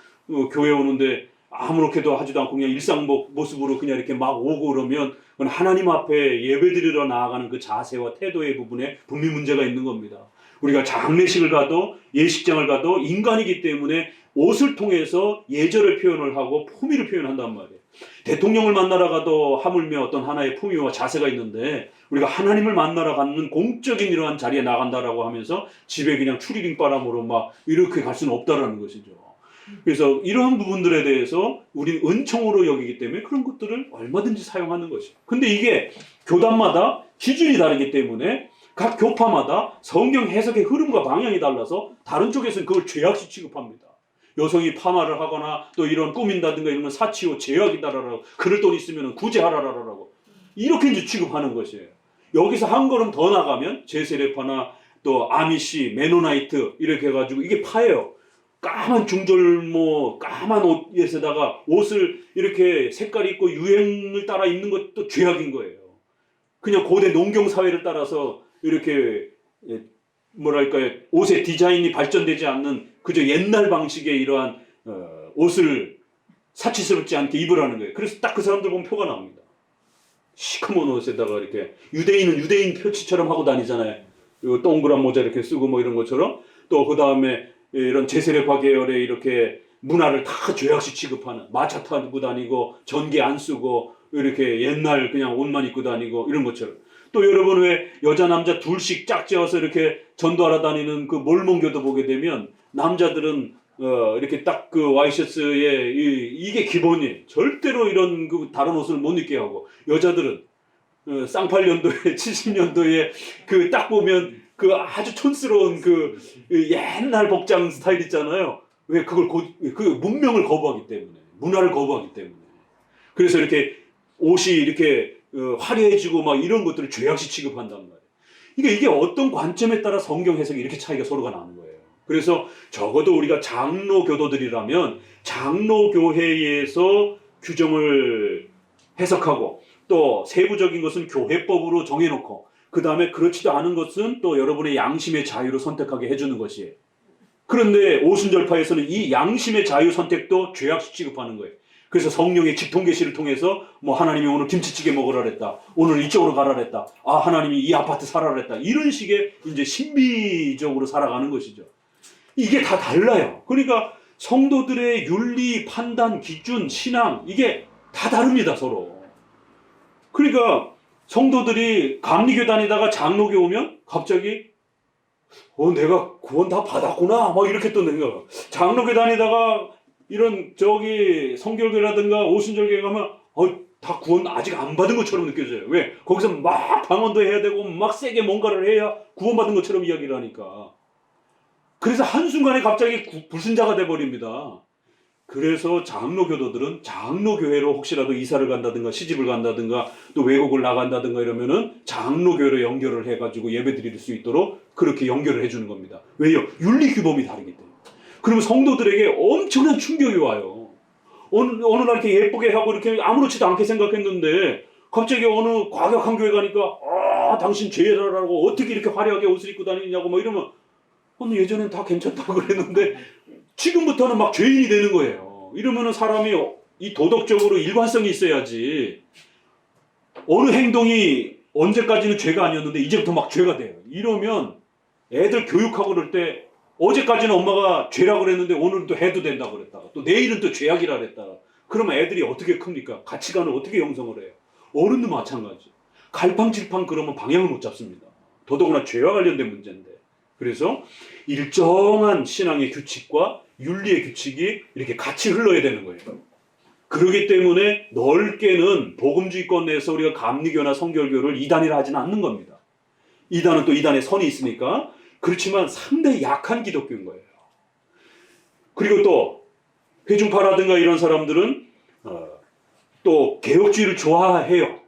교회 오는데 아무렇게도 하지도 않고 그냥 일상 모습으로 그냥 이렇게 막 오고 그러면 그건 하나님 앞에 예배드리러 나아가는 그 자세와 태도의 부분에 분명히 문제가 있는 겁니다. 우리가 장례식을 가도 예식장을 가도 인간이기 때문에 옷을 통해서 예절을 표현을 하고 품위를 표현한단 말이에요. 대통령을 만나러 가도 하물며 어떤 하나의 품위와 자세가 있는데 우리가 하나님을 만나러 가는 공적인 이러한 자리에 나간다라고 하면서 집에 그냥 추리링 바람으로 막 이렇게 갈 수는 없다라는 것이죠. 그래서 이러한 부분들에 대해서 우리는 은총으로 여기기 때문에 그런 것들을 얼마든지 사용하는 것이에요. 근데 이게 교단마다 기준이 다르기 때문에 각 교파마다 성경 해석의 흐름과 방향이 달라서 다른 쪽에서는 그걸 죄악시 취급합니다. 여성이 파마를 하거나 또 이런 꾸민다든가 이런 건 사치요 죄악이다라고, 그럴 돈 있으면 구제하라라고 이렇게 이제 취급하는 것이에요. 여기서 한 걸음 더 나가면 제세례파나 또 아미시, 메노나이트 이렇게 해가지고 이게 파예요. 까만 중절모 까만 옷에다가 옷을 이렇게 색깔 있고 유행을 따라 입는 것도 죄악인 거예요. 그냥 고대 농경 사회를 따라서 이렇게 뭐랄까요, 옷의 디자인이 발전되지 않는 그저 옛날 방식의 이러한 옷을 사치스럽지 않게 입으라는 거예요. 그래서 딱 그 사람들 보면 표가 나옵니다. 시커먼 옷에다가 이렇게 유대인은 유대인 표치처럼 하고 다니잖아요. 동그란 모자 이렇게 쓰고 뭐 이런 것처럼. 또 그 다음에 이런 제세례파 계열의 이렇게 문화를 다 죄악시 취급하는, 마차 타고 다니고 전기 안 쓰고 이렇게 옛날 그냥 옷만 입고 다니고 이런 것처럼. 또 여러분 왜 여자 남자 둘씩 짝지어서 이렇게 전도하러 다니는 그 몰몬교도 보게 되면 남자들은 이렇게 딱 그 와이셔츠에 이게 기본이에요. 절대로 이런 그 다른 옷을 못 입게 하고, 여자들은 쌍팔년도에 70년도에 그 딱 보면 그 아주 촌스러운 그 옛날 복장 스타일 있잖아요. 왜 그걸 그 문명을 거부하기 때문에, 문화를 거부하기 때문에. 그래서 이렇게 옷이 이렇게 화려해지고 막 이런 것들을 죄악시 취급한단 말이에요. 이게 어떤 관점에 따라 성경 해석이 이렇게 차이가 서로가 나는 거예요. 그래서 적어도 우리가 장로교도들이라면 장로교회에서 규정을 해석하고 또 세부적인 것은 교회법으로 정해놓고 그 다음에 그렇지도 않은 것은 또 여러분의 양심의 자유로 선택하게 해주는 것이에요. 그런데 오순절파에서는 이 양심의 자유 선택도 죄악시 취급하는 거예요. 그래서 성령의 직통계시를 통해서 뭐 하나님이 오늘 김치찌개 먹으라 그랬다. 오늘 이쪽으로 가라 그랬다. 아 하나님이 이 아파트 사라 그랬다. 이런 식의 이제 신비적으로 살아가는 것이죠. 이게 다 달라요. 그러니까 성도들의 윤리, 판단, 기준, 신앙 이게 다 다릅니다 서로. 그러니까 성도들이 감리교 다니다가 장로교 오면 갑자기 내가 구원 다 받았구나 막 이렇게 또 생각. 장로교 다니다가 이런 저기 성결교라든가 오순절교에 가면 다 구원 아직 안 받은 것처럼 느껴져요. 왜? 거기서 막 방언도 해야 되고 막 세게 뭔가를 해야 구원받은 것처럼 이야기를 하니까. 그래서 한순간에 갑자기 불순자가 돼버립니다. 그래서 장로교도들은 장로교회로 혹시라도 이사를 간다든가 시집을 간다든가 또 외국을 나간다든가 이러면은 장로교회로 연결을 해가지고 예배 드릴 수 있도록 그렇게 연결을 해주는 겁니다. 왜요? 윤리규범이 다르기 때문에. 그러면 성도들에게 엄청난 충격이 와요. 어느 날 이렇게 예쁘게 하고 이렇게 아무렇지도 않게 생각했는데 갑자기 어느 과격한 교회 가니까 당신 죄라라고 어떻게 이렇게 화려하게 옷을 입고 다니냐고 뭐 이러면 예전엔 다 괜찮다고 그랬는데 지금부터는 막 죄인이 되는 거예요. 이러면은 사람이 이 도덕적으로 일관성이 있어야지. 어느 행동이 언제까지는 죄가 아니었는데 이제부터 막 죄가 돼요. 이러면 애들 교육하고 그럴 때 어제까지는 엄마가 죄라고 그랬는데 오늘은 또 해도 된다고 그랬다가 또 내일은 또 죄악이라 그랬다가 그러면 애들이 어떻게 큽니까? 가치관을 어떻게 형성을 해요? 어른도 마찬가지. 갈팡질팡 그러면 방향을 못 잡습니다. 더더구나 죄와 관련된 문제인데. 그래서 일정한 신앙의 규칙과 윤리의 규칙이 이렇게 같이 흘러야 되는 거예요. 그렇기 때문에 넓게는 복음주의권 내에서 우리가 감리교나 성결교를 이단이라 하지는 않는 겁니다. 이단은 또 이단의 선이 있으니까. 그렇지만 상당히 약한 기독교인 거예요. 그리고 또 회중파라든가 이런 사람들은 또 개혁주의를 좋아해요.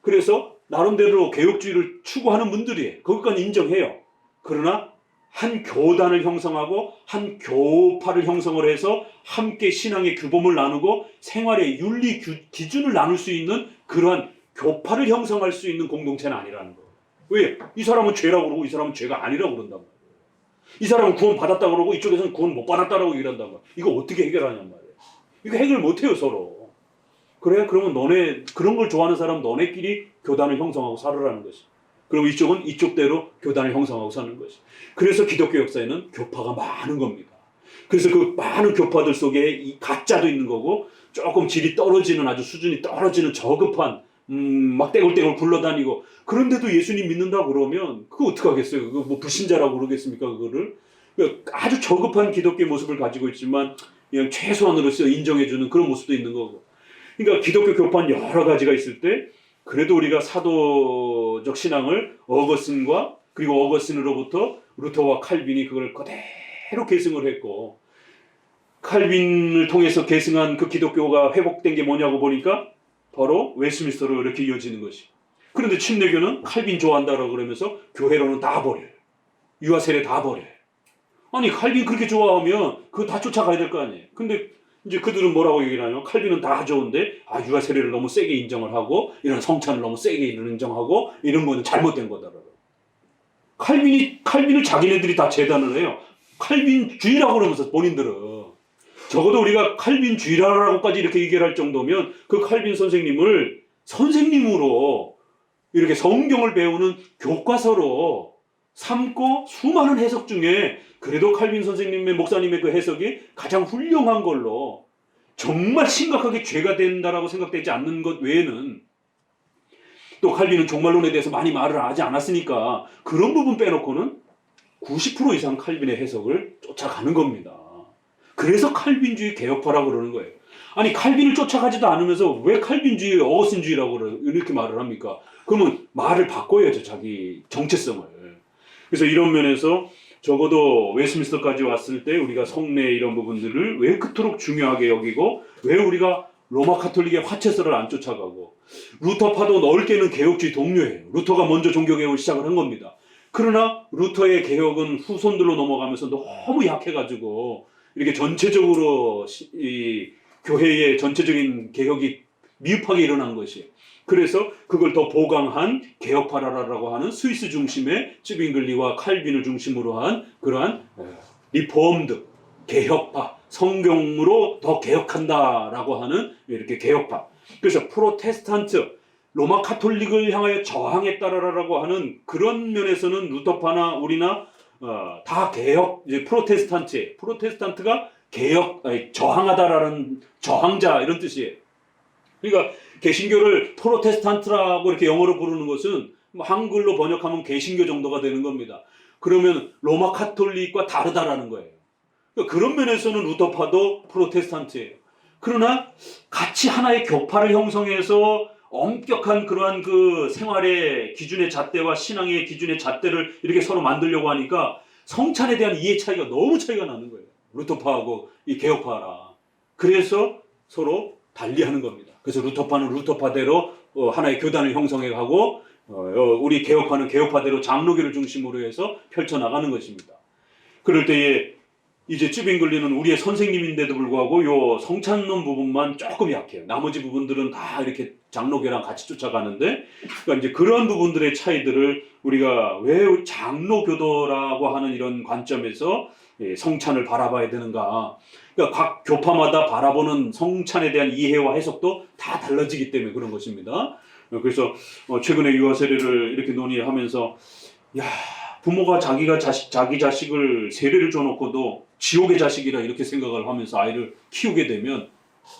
그래서 나름대로 개혁주의를 추구하는 분들이 거기까지 인정해요. 그러나 한 교단을 형성하고 한 교파를 형성을 해서 함께 신앙의 규범을 나누고 생활의 윤리 기준을 나눌 수 있는 그러한 교파를 형성할 수 있는 공동체는 아니라는 거예요. 왜? 이 사람은 죄라고 그러고 이 사람은 죄가 아니라고 그런단 말이에요. 이 사람은 구원 받았다고 그러고 이쪽에서는 구원 못 받았다고 얘기한단 말이에요. 이거 어떻게 해결하냔 말이에요. 이거 해결 못해요 서로. 그래? 그러면 너네 그런 걸 좋아하는 사람 너네끼리 교단을 형성하고 살으라는 것이. 그럼 이쪽은 이쪽대로 교단을 형성하고 사는 것이. 그래서 기독교 역사에는 교파가 많은 겁니다. 그래서 그 많은 교파들 속에 이 가짜도 있는 거고 조금 질이 떨어지는 아주 수준이 떨어지는 저급한 막 떼굴떼굴 굴러다니고 그런데도 예수님 믿는다 그러면 그거 어떡하겠어요? 그거 뭐 불신자라고 그러겠습니까? 그거를 아주 저급한 기독교의 모습을 가지고 있지만 그냥 최소한으로서 인정해주는 그런 모습도 있는 거고. 그러니까 기독교 교파는 여러 가지가 있을 때 그래도 우리가 사도적 신앙을 어거스틴과 그리고 어거스틴으로부터 루터와 칼빈이 그걸 그대로 계승을 했고 칼빈을 통해서 계승한 그 기독교가 회복된 게 뭐냐고 보니까 바로 웨스트민스터로 이렇게 이어지는 것이. 그런데 침례교는 칼빈 좋아한다라고 그러면서 교회로는 다 버려요. 유아 세례 다 버려요. 아니 칼빈 그렇게 좋아하면 그거 다 쫓아가야 될 거 아니에요. 근데 이제 그들은 뭐라고 얘기를 하냐면 칼빈은 다 좋은데 유아 세례를 너무 세게 인정을 하고 이런 성찬을 너무 세게 인정하고 이런 거는 잘못된 거다라고. 칼빈을 자기네들이 다 재단을 해요. 칼빈주의라고 그러면서 본인들은. 적어도 우리가 칼빈주의라고까지 이렇게 얘기를 할 정도면 그 칼빈 선생님을 선생님으로 이렇게 성경을 배우는 교과서로 삼고 수많은 해석 중에 그래도 칼빈 선생님의 목사님의 그 해석이 가장 훌륭한 걸로 정말 심각하게 죄가 된다라고 생각되지 않는 것 외에는 또 칼빈은 종말론에 대해서 많이 말을 하지 않았으니까 그런 부분 빼놓고는 90% 이상 칼빈의 해석을 쫓아가는 겁니다. 그래서 칼빈주의 개혁파라고 그러는 거예요. 아니 칼빈을 쫓아가지도 않으면서 왜 칼빈주의 어거스틴주의라고 이렇게 말을 합니까? 그러면 말을 바꿔야죠. 자기 정체성을. 그래서 이런 면에서 적어도 웨스트민스터까지 왔을 때 우리가 성례 이런 부분들을 왜 그토록 중요하게 여기고 왜 우리가 로마 카톨릭의 화채설을 안 쫓아가고 루터파도 넓게는 개혁주의 동료예요. 루터가 먼저 종교개혁을 시작을 한 겁니다. 그러나 루터의 개혁은 후손들로 넘어가면서 너무 약해가지고 이렇게 전체적으로 이 교회의 전체적인 개혁이 미흡하게 일어난 것이. 그래서 그걸 더 보강한 개혁파라라고 하는 스위스 중심의 쯔빙글리와 칼빈을 중심으로 한 그러한 리폼드 개혁파, 성경으로 더 개혁한다라고 하는 이렇게 개혁파. 그래서 프로테스탄트 로마 카톨릭을 향하여 저항했다라고 하는 그런 면에서는 루터파나 우리나 다 개혁, 이제 프로테스탄트가 개혁, 저항하다라는 저항자 이런 뜻이에요. 그러니까 개신교를 프로테스탄트라고 이렇게 영어로 부르는 것은 한글로 번역하면 개신교 정도가 되는 겁니다. 그러면 로마 카톨릭과 다르다라는 거예요. 그러니까 그런 면에서는 루터파도 프로테스탄트예요. 그러나 같이 하나의 교파를 형성해서 엄격한 그러한 그 생활의 기준의 잣대와 신앙의 기준의 잣대를 이렇게 서로 만들려고 하니까 성찬에 대한 이해 차이가 너무 차이가 나는 거예요. 루터파하고 이 개혁파라. 그래서 서로 달리하는 겁니다. 그래서 루터파는 루터파대로 하나의 교단을 형성해 가고 우리 개혁파는 개혁파대로 장로교를 중심으로 해서 펼쳐나가는 것입니다. 그럴 때에 이제 쯔빙글리는 우리의 선생님인데도 불구하고 요 성찬론 부분만 조금 약해요. 나머지 부분들은 다 이렇게 장로교랑 같이 쫓아가는데, 그러니까 이제 그런 부분들의 차이들을 우리가 왜 장로교도라고 하는 이런 관점에서 성찬을 바라봐야 되는가. 그러니까 각 교파마다 바라보는 성찬에 대한 이해와 해석도 다 달라지기 때문에 그런 것입니다. 그래서 최근에 유아 세례를 이렇게 논의하면서 부모가 자기 자식을 세례를 줘놓고도 지옥의 자식이라 이렇게 생각을 하면서 아이를 키우게 되면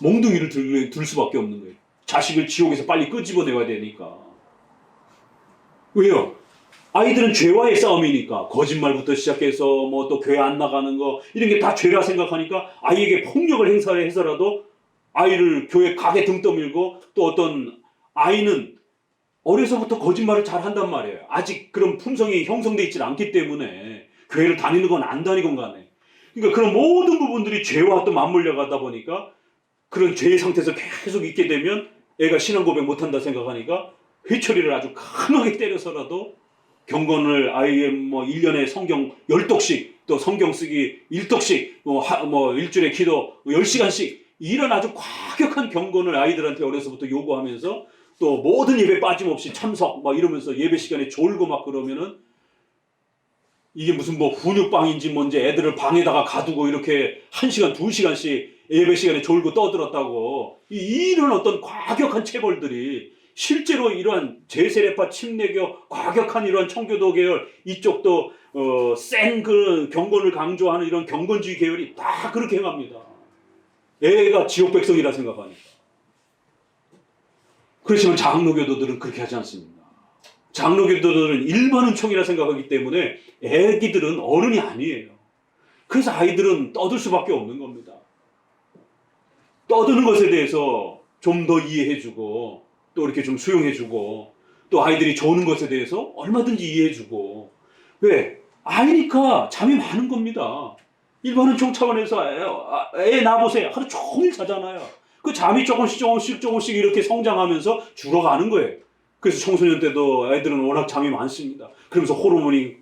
몽둥이를 들 수밖에 없는 거예요. 자식을 지옥에서 빨리 끄집어내야 되니까. 왜요? 아이들은 죄와의 싸움이니까 거짓말부터 시작해서 뭐 또 교회 안 나가는 거 이런 게 다 죄라 생각하니까 아이에게 폭력을 행사해서라도 아이를 교회 가게 등 떠밀고, 또 어떤 아이는 어려서부터 거짓말을 잘 한단 말이에요. 아직 그런 품성이 형성되어 있지 않기 때문에 교회를 다니는 건 안 다니건 간에. 그러니까 그런 모든 부분들이 죄와 또 맞물려 가다 보니까 그런 죄의 상태에서 계속 있게 되면 애가 신앙 고백 못한다 생각하니까 회초리를 아주 강하게 때려서라도 경건을 아이의 뭐 1년에 성경 10독씩, 또 성경 쓰기 1독씩, 뭐 일주일에 기도 10시간씩 이런 아주 과격한 경건을 아이들한테 어려서부터 요구하면서 또 모든 예배 빠짐없이 참석 막 이러면서 예배 시간에 졸고 막 그러면은 이게 무슨 뭐 훈육방인지 뭔지 애들을 방에다가 가두고 이렇게 1시간 2시간씩 예배 시간에 졸고 떠들었다고 이런 어떤 과격한 체벌들이 실제로 이러한 제세례파 침례교 과격한 이러한 청교도 계열 이쪽도 센 그 경건을 강조하는 이런 경건주의 계열이 다 그렇게 행합니다. 애가 지옥 백성이라 생각하니까. 그렇지만 장로교도들은 그렇게 하지 않습니다. 장로교도들은 일반 은총이라 생각하기 때문에 애기들은 어른이 아니에요. 그래서 아이들은 떠들 수밖에 없는 겁니다. 떠드는 것에 대해서 좀 더 이해해주고 또 이렇게 좀 수용해주고 또 아이들이 조는 것에 대해서 얼마든지 이해해주고. 왜? 아이니까 잠이 많은 겁니다. 일반 은총 차원에서 애 놔보세요. 하루 종일 자잖아요. 그 잠이 조금씩 이렇게 성장하면서 줄어가는 거예요. 그래서 청소년 때도 애들은 워낙 잠이 많습니다. 그러면서 호르몬이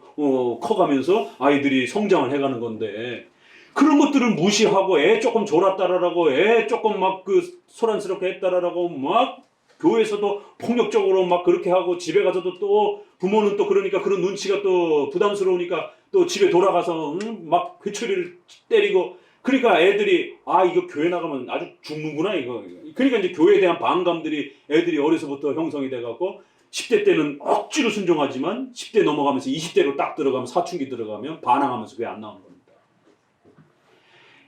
커가면서 아이들이 성장을 해가는 건데, 그런 것들을 무시하고 애 조금 졸았다라고 애 조금 막 그 소란스럽게 했다라고 막 교회에서도 폭력적으로 막 그렇게 하고, 집에 가서도 또 부모는 또 그러니까 그런 눈치가 또 부담스러우니까 또 집에 돌아가서 막 회초리를 때리고. 그러니까 애들이 이거 교회 나가면 아주 죽는구나 이거. 그러니까 이제 교회에 대한 반감들이 애들이 어려서부터 형성이 돼갖고 10대 때는 억지로 순종하지만 10대 넘어가면서 20대로 딱 들어가면 사춘기 들어가면 반항하면서 교회 안 나오는 겁니다.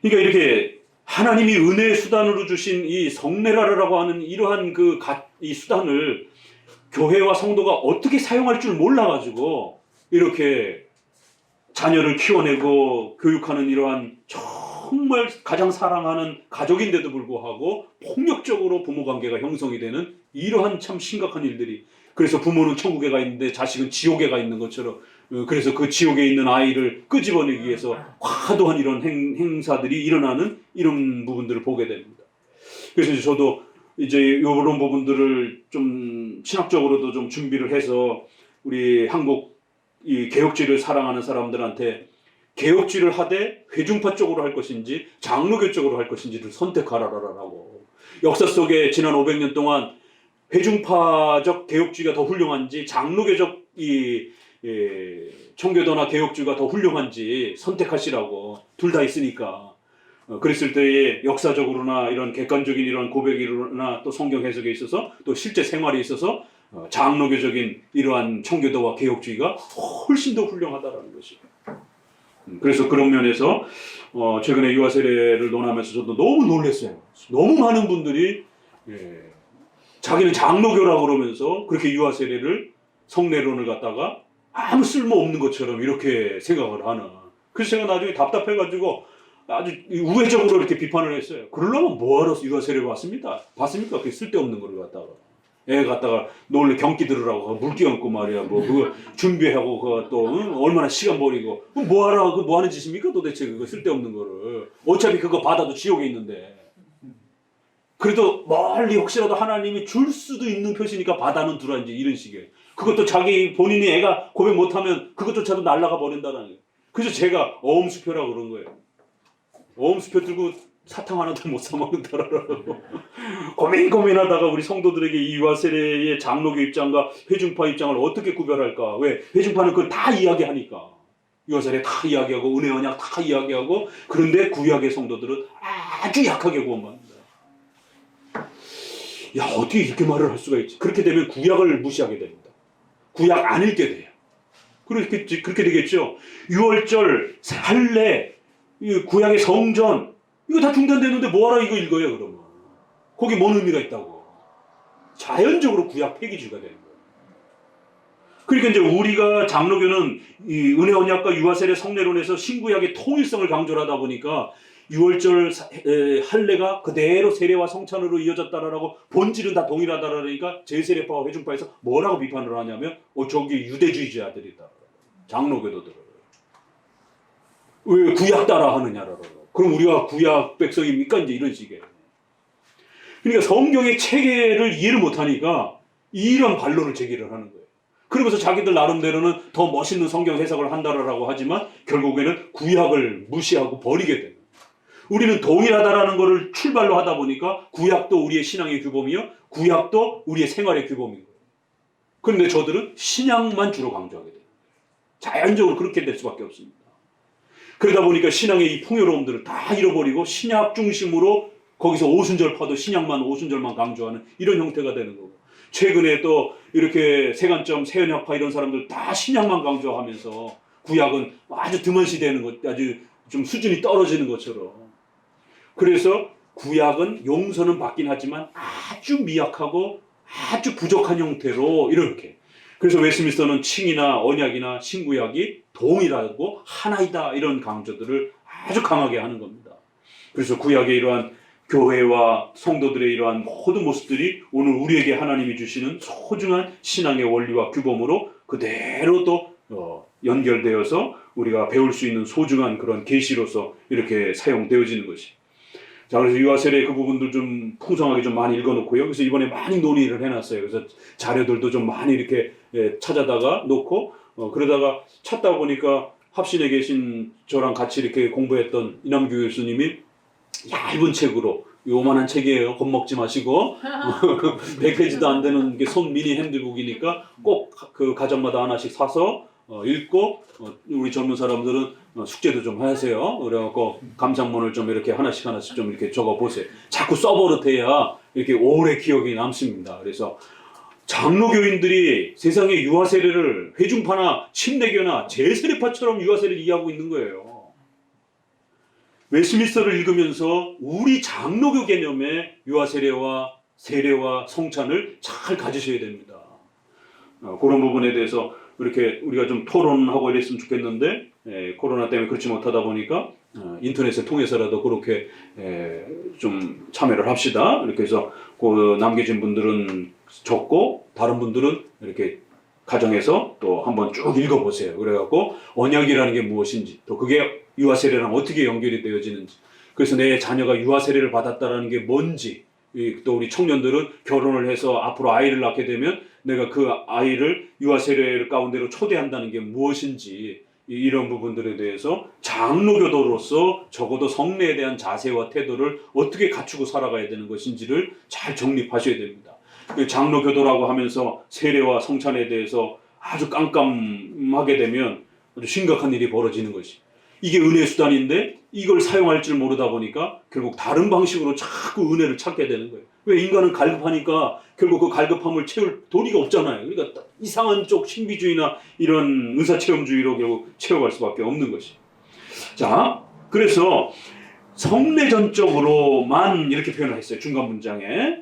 그러니까 이렇게 하나님이 은혜의 수단으로 주신 이 성례라라고 하는 이러한 이 수단을 교회와 성도가 어떻게 사용할 줄 몰라가지고 이렇게 자녀를 키워내고 교육하는 이러한 정말 가장 사랑하는 가족인데도 불구하고 폭력적으로 부모 관계가 형성이 되는 이러한 참 심각한 일들이. 그래서 부모는 천국에 가 있는데 자식은 지옥에 가 있는 것처럼, 그래서 그 지옥에 있는 아이를 끄집어내기 위해서 과도한 이런 행사들이 일어나는 이런 부분들을 보게 됩니다. 그래서 이제 저도 이제 이런 부분들을 좀 신학적으로도 좀 준비를 해서 우리 한국 이 개혁주의를 사랑하는 사람들한테 개혁주의를 하되 회중파 쪽으로 할 것인지 장로교 쪽으로 할 것인지를 선택하라라고. 역사 속에 지난 500년 동안 회중파적 개혁주의가 더 훌륭한지 장로교적 청교도나 개혁주의가 더 훌륭한지 선택하시라고. 둘 다 있으니까. 그랬을 때에 역사적으로나 이런 객관적인 이런 고백이나 또 성경 해석에 있어서 또 실제 생활에 있어서 장로교적인 이러한 청교도와 개혁주의가 훨씬 더 훌륭하다라는 것이에요. 그래서 그런 면에서 최근에 유아 세례를 논하면서 저도 너무 놀랐어요. 너무 많은 분들이 자기는 장로교라고 그러면서 그렇게 유아 세례를 성례론을 갖다가 아무 쓸모없는 것처럼 이렇게 생각을 하는. 그래서 제가 나중에 답답해가지고 아주 우회적으로 이렇게 비판을 했어요. 그러려면 뭐하러 유아 세례를 봤습니까? 그게 쓸데없는 걸 갖다가. 애 갖다가 놀래 경기 들으라고 물 끼얹고 말이야. 뭐 그거 준비하고 그거 또 얼마나 시간 버리고 뭐하라 그 뭐 하는 짓입니까? 도대체 그거 쓸데없는 거를. 어차피 그거 받아도 지옥에 있는데. 그래도 멀리 혹시라도 하나님이 줄 수도 있는 표시니까 받아는 두라 이제 이런 식의. 그것도 자기 본인이 애가 고백 못하면 그것조차도 날라가 버린다는 거예요. 그래서 제가 어음수표라고 그런 거예요. 어음수표 들고 사탕 하나도 못 사먹는다라고. 고민하다가 우리 성도들에게 이 유아 세례의 장로교 입장과 회중파 입장을 어떻게 구별할까? 왜? 회중파는 그걸 다 이야기하니까. 유아 세례 다 이야기하고 은혜 언약 다 이야기하고. 그런데 구약의 성도들은 아주 약하게 구원받는다. 야, 어떻게 이렇게 말을 할 수가 있지? 그렇게 되면 구약을 무시하게 됩니다. 구약 안 읽게 돼요. 그렇게 되겠죠. 유월절, 할례, 구약의 성전 이거 다 중단되는데 뭐하러 이거 읽어요 그러면. 거기 뭔 의미가 있다고. 자연적으로 구약 폐기주의가 되는 거예요. 그러니까 이제 우리가 장로교는 이 은혜 언약과 유아 세례 성례론에서 신구약의 통일성을 강조를 하다 보니까 유월절 할례가 그대로 세례와 성찬으로 이어졌다라고 본질은 다 동일하다라니까 제세례파와 회중파에서 뭐라고 비판을 하냐면 저기 유대주의자들이다. 장로교도들을. 왜 구약 따라 하느냐라고. 그럼 우리가 구약 백성입니까? 이제 이런 식이에요. 그러니까 성경의 체계를 이해를 못하니까 이런 반론을 제기를 하는 거예요. 그러면서 자기들 나름대로는 더 멋있는 성경 해석을 한다라고 하지만 결국에는 구약을 무시하고 버리게 돼요. 우리는 동일하다라는 것을 출발로 하다 보니까 구약도 우리의 신앙의 규범이요, 구약도 우리의 생활의 규범인 거예요. 그런데 저들은 신약만 주로 강조하게 돼요. 자연적으로 그렇게 될 수밖에 없습니다. 그러다 보니까 신앙의 이 풍요로움들을 다 잃어버리고 신약 중심으로 거기서 오순절파도 신약만 오순절만 강조하는 이런 형태가 되는 거고, 최근에 또 이렇게 세관점 세언약파 이런 사람들 다 신약만 강조하면서 구약은 아주 드먼시되는 것, 아주 좀 수준이 떨어지는 것처럼. 그래서 구약은 용서는 받긴 하지만 아주 미약하고 아주 부족한 형태로 이렇게. 그래서 웨스민스터는 칭이나 언약이나 신구약이 동일하고 하나이다 이런 강조들을 아주 강하게 하는 겁니다. 그래서 구약의 이러한 교회와 성도들의 이러한 모든 모습들이 오늘 우리에게 하나님이 주시는 소중한 신앙의 원리와 규범으로 그대로 또 연결되어서 우리가 배울 수 있는 소중한 그런 계시로서 이렇게 사용되어지는 것이. 자, 그래서 유아 세례 그 부분들 좀 풍성하게 좀 많이 읽어놓고요. 그래서 이번에 많이 논의를 해놨어요. 그래서 자료들도 좀 많이 이렇게 찾아다가 놓고 그러다가 찾다 보니까 합신에 계신 저랑 같이 이렇게 공부했던 이남규 교수님이 얇은 책으로, 요만한 책이에요. 겁먹지 마시고 100페이지도 안 되는 게 손 미니 핸드북이니까 꼭 그 가정마다 하나씩 사서 읽고 우리 젊은 사람들은 숙제도 좀 하세요. 그래갖고 감상문을 좀 이렇게 하나씩 좀 이렇게 적어보세요. 자꾸 써버릇해야 이렇게 오래 기억이 남습니다. 그래서 장로교인들이 세상에 유아 세례를 회중파나 침례교나 제세례파처럼 유아 세례를 이해하고 있는 거예요. 웨스민스터를 읽으면서 우리 장로교 개념의 유아 세례와 세례와 성찬을 잘 가지셔야 됩니다. 그런 부분에 대해서 이렇게 우리가 좀 토론하고 이랬으면 좋겠는데 코로나 때문에 그렇지 못하다 보니까 인터넷을 통해서라도 그렇게 좀 참여를 합시다. 이렇게 해서 그 남겨진 분들은 적고 다른 분들은 이렇게 가정에서 또 한번 쭉 읽어보세요. 그래갖고 언약이라는 게 무엇인지, 또 그게 유아 세례랑 어떻게 연결이 되어지는지, 그래서 내 자녀가 유아 세례를 받았다라는 게 뭔지, 또 우리 청년들은 결혼을 해서 앞으로 아이를 낳게 되면 내가 그 아이를 유아 세례 가운데로 초대한다는 게 무엇인지, 이런 부분들에 대해서 장로교도로서 적어도 성례에 대한 자세와 태도를 어떻게 갖추고 살아가야 되는 것인지를 잘 정립하셔야 됩니다. 장로교도라고 하면서 세례와 성찬에 대해서 아주 깜깜하게 되면 아주 심각한 일이 벌어지는 것이. 이게 은혜의 수단인데 이걸 사용할 줄 모르다 보니까 결국 다른 방식으로 자꾸 은혜를 찾게 되는 거예요. 왜? 인간은 갈급하니까 결국 그 갈급함을 채울 도리가 없잖아요. 그러니까 이상한 쪽 신비주의나 이런 의사체험주의로 결국 채워갈 수밖에 없는 것이. 자, 그래서 성례전적으로만 이렇게 표현을 했어요. 중간 문장에.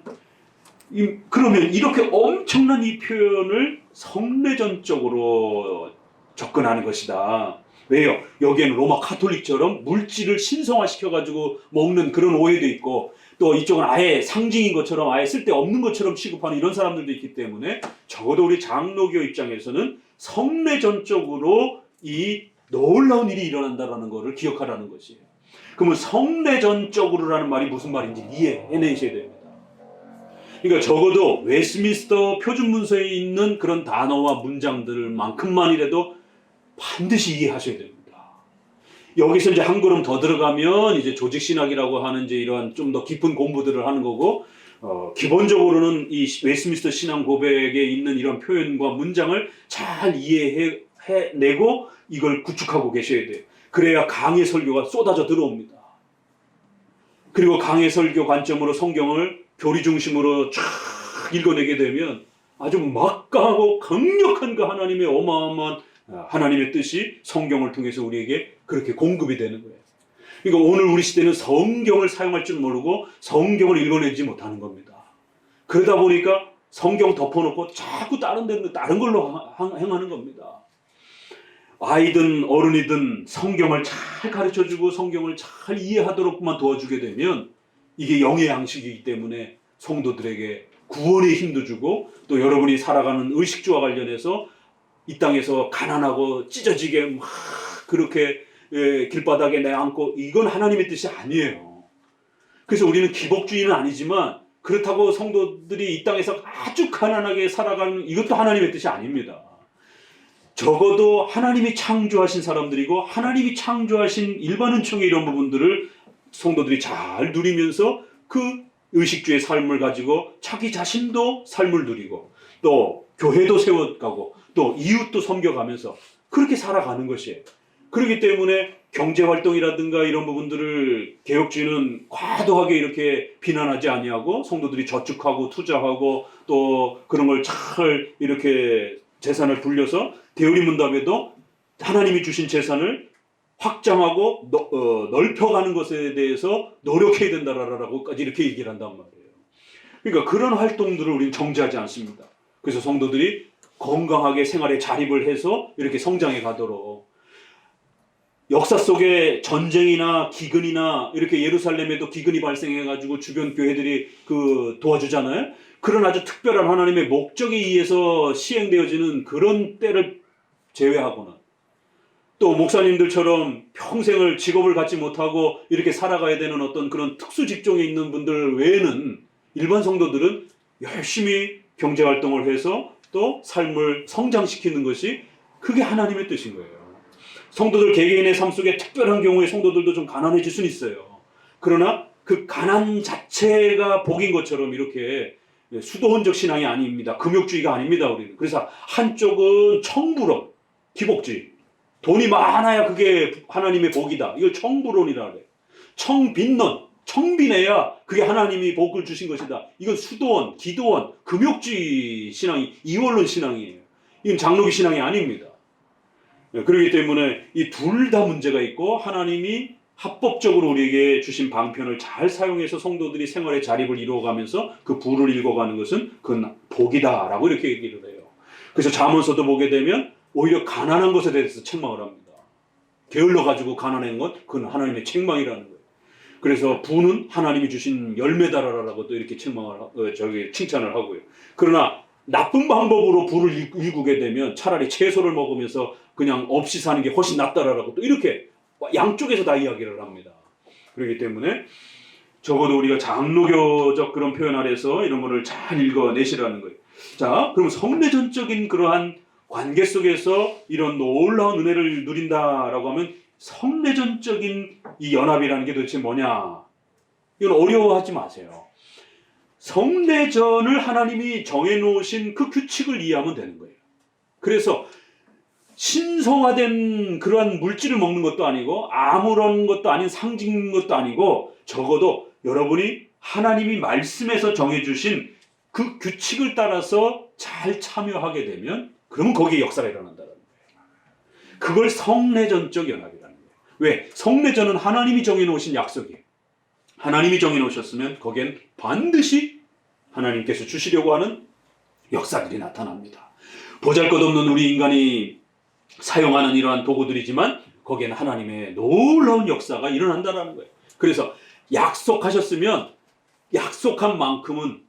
그러면 이렇게 엄청난 이 표현을 성례전적으로 접근하는 것이다. 왜요? 여기에는 로마 카톨릭처럼 물질을 신성화시켜가지고 먹는 그런 오해도 있고, 또 이쪽은 아예 상징인 것처럼 아예 쓸데없는 것처럼 취급하는 이런 사람들도 있기 때문에 적어도 우리 장로교 입장에서는 성례전적으로 이 놀라운 일이 일어난다라는 것을 기억하라는 것이에요. 그러면 성례전적으로라는 말이 무슨 말인지 이해해내셔야 됩니다. 그러니까 적어도 웨스트민스터 표준문서에 있는 그런 단어와 문장들만큼만이라도 반드시 이해하셔야 됩니다. 여기서 이제 한 걸음 더 들어가면 이제 조직신학이라고 하는 이제 이러한 좀 더 깊은 공부들을 하는 거고, 기본적으로는 이 웨스트민스터 신앙 고백에 있는 이런 표현과 문장을 잘 이해해내고 이걸 구축하고 계셔야 돼요. 그래야 강해 설교가 쏟아져 들어옵니다. 그리고 강해 설교 관점으로 성경을 교리 중심으로 쫙 읽어내게 되면 아주 막강하고 강력한 그 하나님의 어마어마한 하나님의 뜻이 성경을 통해서 우리에게 그렇게 공급이 되는 거예요. 그러니까 오늘 우리 시대는 성경을 사용할 줄 모르고 성경을 읽어내지 못하는 겁니다. 그러다 보니까 성경 덮어놓고 자꾸 다른 걸로 행하는 겁니다. 아이든 어른이든 성경을 잘 가르쳐주고 성경을 잘 이해하도록만 도와주게 되면 이게 영의 양식이기 때문에 성도들에게 구원의 힘도 주고, 또 여러분이 살아가는 의식주와 관련해서 이 땅에서 가난하고 찢어지게 막 그렇게 길바닥에 내앉고, 이건 하나님의 뜻이 아니에요. 그래서 우리는 기복주의는 아니지만 그렇다고 성도들이 이 땅에서 아주 가난하게 살아가는 이것도 하나님의 뜻이 아닙니다. 적어도 하나님이 창조하신 사람들이고 하나님이 창조하신 일반 은총의 이런 부분들을 성도들이 잘 누리면서 그 의식주의 삶을 가지고 자기 자신도 삶을 누리고, 또 교회도 세워가고, 또 이웃도 섬겨가면서 그렇게 살아가는 것이에요. 그렇기 때문에 경제활동이라든가 이런 부분들을 개혁주의는 과도하게 이렇게 비난하지 아니하고, 성도들이 저축하고 투자하고 또 그런 걸 잘 이렇게 재산을 불려서 대우리문답에도 하나님이 주신 재산을 확장하고 넓혀가는 것에 대해서 노력해야 된다라고까지 이렇게 얘기를 한단 말이에요. 그러니까 그런 활동들을 우리는 정지하지 않습니다. 그래서 성도들이 건강하게 생활에 자립을 해서 이렇게 성장해 가도록, 역사 속에 전쟁이나 기근이나 이렇게 예루살렘에도 기근이 발생해가지고 주변 교회들이 도와주잖아요. 그런 아주 특별한 하나님의 목적에 의해서 시행되어지는 그런 때를 제외하고는, 또 목사님들처럼 평생을 직업을 갖지 못하고 이렇게 살아가야 되는 어떤 그런 특수 직종에 있는 분들 외에는 일반 성도들은 열심히 경제활동을 해서 또 삶을 성장시키는 것이 그게 하나님의 뜻인 거예요. 성도들 개개인의 삶 속에 특별한 경우에 성도들도 좀 가난해질 수는 있어요. 그러나 그 가난 자체가 복인 것처럼 이렇게 수도원적 신앙이 아닙니다. 금욕주의가 아닙니다, 우리는. 그래서 한쪽은 청부론, 기복주의. 돈이 많아야 그게 하나님의 복이다. 이걸 청부론이라 그래. 청빈론, 청빈해야 그게 하나님이 복을 주신 것이다. 이건 수도원, 기도원, 금욕주의 신앙이, 이원론 신앙이에요. 이건 장로교 신앙이 아닙니다. 그렇기 때문에 이 둘 다 문제가 있고, 하나님이 합법적으로 우리에게 주신 방편을 잘 사용해서 성도들이 생활의 자립을 이루어가면서 그 부를 읽어가는 것은 그건 복이다라고 이렇게 얘기를 해요. 그래서 잠언서도 보게 되면 오히려 가난한 것에 대해서 책망을 합니다. 게을러가지고 가난한 것, 그건 하나님의 책망이라는 거예요. 그래서 부는 하나님이 주신 열매다라고 또 이렇게 칭찬을 하고요. 그러나 나쁜 방법으로 부를 일구게 되면 차라리 채소를 먹으면서 그냥 없이 사는 게 훨씬 낫다라고 또 이렇게 양쪽에서 다 이야기를 합니다. 그렇기 때문에 적어도 우리가 장로교적 그런 표현 아래서 이런 거를 잘 읽어내시라는 거예요. 자, 그럼 성례전적인 그러한 관계 속에서 이런 놀라운 은혜를 누린다라고 하면 성례전적인 이 연합이라는 게 도대체 뭐냐? 이건 어려워하지 마세요. 성내전을 하나님이 정해놓으신 그 규칙을 이해하면 되는 거예요. 그래서 신성화된 그러한 물질을 먹는 것도 아니고 아무런 것도 아닌 상징인 것도 아니고 적어도 여러분이 하나님이 말씀에서 정해주신 그 규칙을 따라서 잘 참여하게 되면 그러면 거기에 역사가 일어난다는 거예요. 그걸 성내전적 연합이라는 거예요. 왜? 성내전은 하나님이 정해놓으신 약속이에요. 하나님이 정해놓으셨으면 거기엔 반드시 하나님께서 주시려고 하는 역사들이 나타납니다. 보잘것없는 우리 인간이 사용하는 이러한 도구들이지만 거기에는 하나님의 놀라운 역사가 일어난다는 거예요. 그래서 약속하셨으면 약속한 만큼은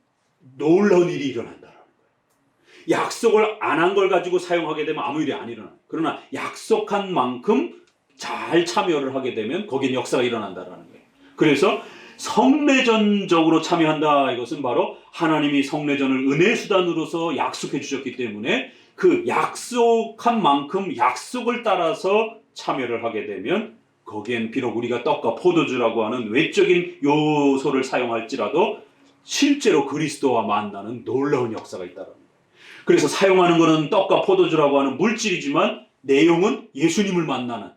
놀라운 일이 일어난다는 거예요. 약속을 안 한 걸 가지고 사용하게 되면 아무 일이 안 일어나요. 그러나 약속한 만큼 잘 참여를 하게 되면 거기엔 역사가 일어난다는 거예요. 그래서 성내전적으로 참여한다. 이것은 바로 하나님이 성내전을 은혜의 수단으로서 약속해 주셨기 때문에 그 약속한 만큼 약속을 따라서 참여를 하게 되면 거기엔 비록 우리가 떡과 포도주라고 하는 외적인 요소를 사용할지라도 실제로 그리스도와 만나는 놀라운 역사가 있다는 거예요. 그래서 사용하는 것은 떡과 포도주라고 하는 물질이지만 내용은 예수님을 만나는,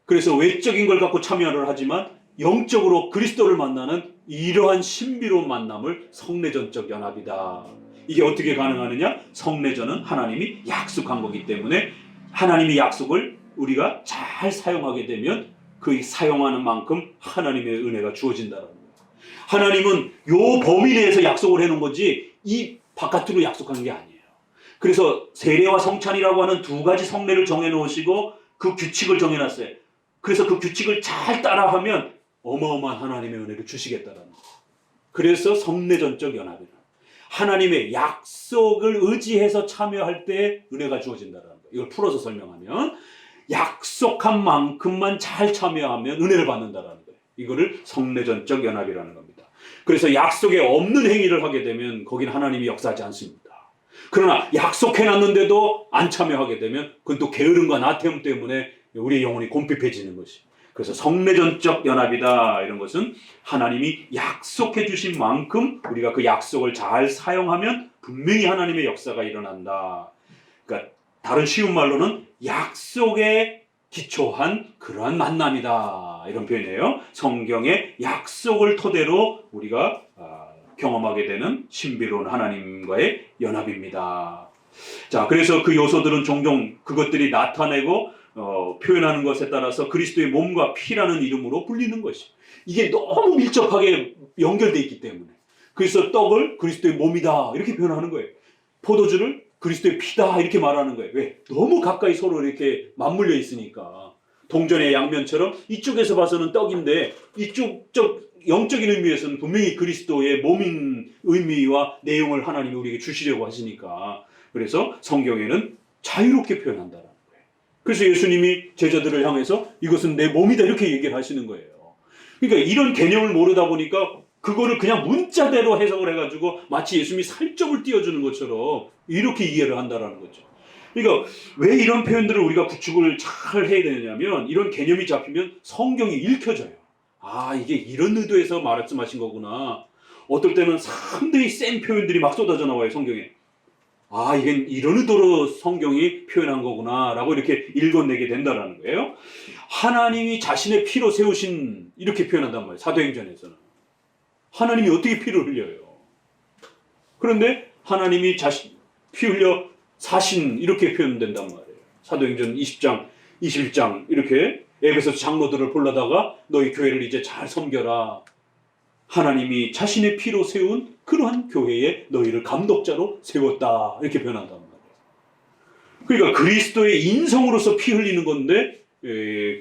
그래서 외적인 걸 갖고 참여를 하지만 영적으로 그리스도를 만나는 이러한 신비로운 만남을 성내전적 연합이다. 이게 어떻게 가능하느냐? 성내전은 하나님이 약속한 거기 때문에 하나님의 약속을 우리가 잘 사용하게 되면 그 사용하는 만큼 하나님의 은혜가 주어진다는 거예요. 하나님은 요 범위 내에서 약속을 해놓은 거지 이 바깥으로 약속한 게 아니에요. 그래서 세례와 성찬이라고 하는 두 가지 성례를 정해놓으시고 그 규칙을 정해놨어요. 그래서 그 규칙을 잘 따라하면 어마어마한 하나님의 은혜를 주시겠다는 거예요. 그래서 성내전적 연합이다. 하나님의 약속을 의지해서 참여할 때 은혜가 주어진다는 거예요. 이걸 풀어서 설명하면 약속한 만큼만 잘 참여하면 은혜를 받는다는 거예요. 이거를 성내전적 연합이라는 겁니다. 그래서 약속에 없는 행위를 하게 되면 거기는 하나님이 역사하지 않습니다. 그러나 약속해놨는데도 안 참여하게 되면 그건 또 게으름과 나태움 때문에 우리의 영혼이 곰핍해지는 것이. 그래서 성내전적 연합이다. 이런 것은 하나님이 약속해 주신 만큼 우리가 그 약속을 잘 사용하면 분명히 하나님의 역사가 일어난다. 그러니까 다른 쉬운 말로는 약속에 기초한 그러한 만남이다. 이런 표현이에요. 성경의 약속을 토대로 우리가 경험하게 되는 신비로운 하나님과의 연합입니다. 자, 그래서 그 요소들은 종종 그것들이 나타내고 표현하는 것에 따라서 그리스도의 몸과 피라는 이름으로 불리는 것이. 이게 너무 밀접하게 연결되어 있기 때문에. 그래서 떡을 그리스도의 몸이다 이렇게 표현하는 거예요. 포도주를 그리스도의 피다 이렇게 말하는 거예요. 왜? 너무 가까이 서로 이렇게 맞물려 있으니까. 동전의 양면처럼 이쪽에서 봐서는 떡인데 이쪽 영적인 의미에서는 분명히 그리스도의 몸인 의미와 내용을 하나님이 우리에게 주시려고 하시니까. 그래서 성경에는 자유롭게 표현한다는 거예요. 그래서 예수님이 제자들을 향해서 이것은 내 몸이다 이렇게 얘기를 하시는 거예요. 그러니까 이런 개념을 모르다 보니까 그거를 그냥 문자대로 해석을 해가지고 마치 예수님이 살점을 띄워주는 것처럼 이렇게 이해를 한다는 거죠. 그러니까 왜 이런 표현들을 우리가 구축을 잘 해야 되냐면 이런 개념이 잡히면 성경이 읽혀져요. 아, 이게 이런 의도에서 말씀하신 거구나. 어떨 때는 상당히 센 표현들이 막 쏟아져 나와요, 성경에. 아, 이게 이런 의도로 성경이 표현한 거구나 라고 이렇게 읽어내게 된다는 거예요. 하나님이 자신의 피로 세우신, 이렇게 표현한단 말이에요, 사도행전에서는. 하나님이 어떻게 피를 흘려요? 그런데 하나님이 자신 피 흘려 사신, 이렇게 표현된단 말이에요. 사도행전 20장, 21장 이렇게 에베소 장로들을 불러다가 너희 교회를 이제 잘 섬겨라. 하나님이 자신의 피로 세운 그러한 교회에 너희를 감독자로 세웠다. 이렇게 표현한단 말이에요. 그러니까 그리스도의 인성으로서 피 흘리는 건데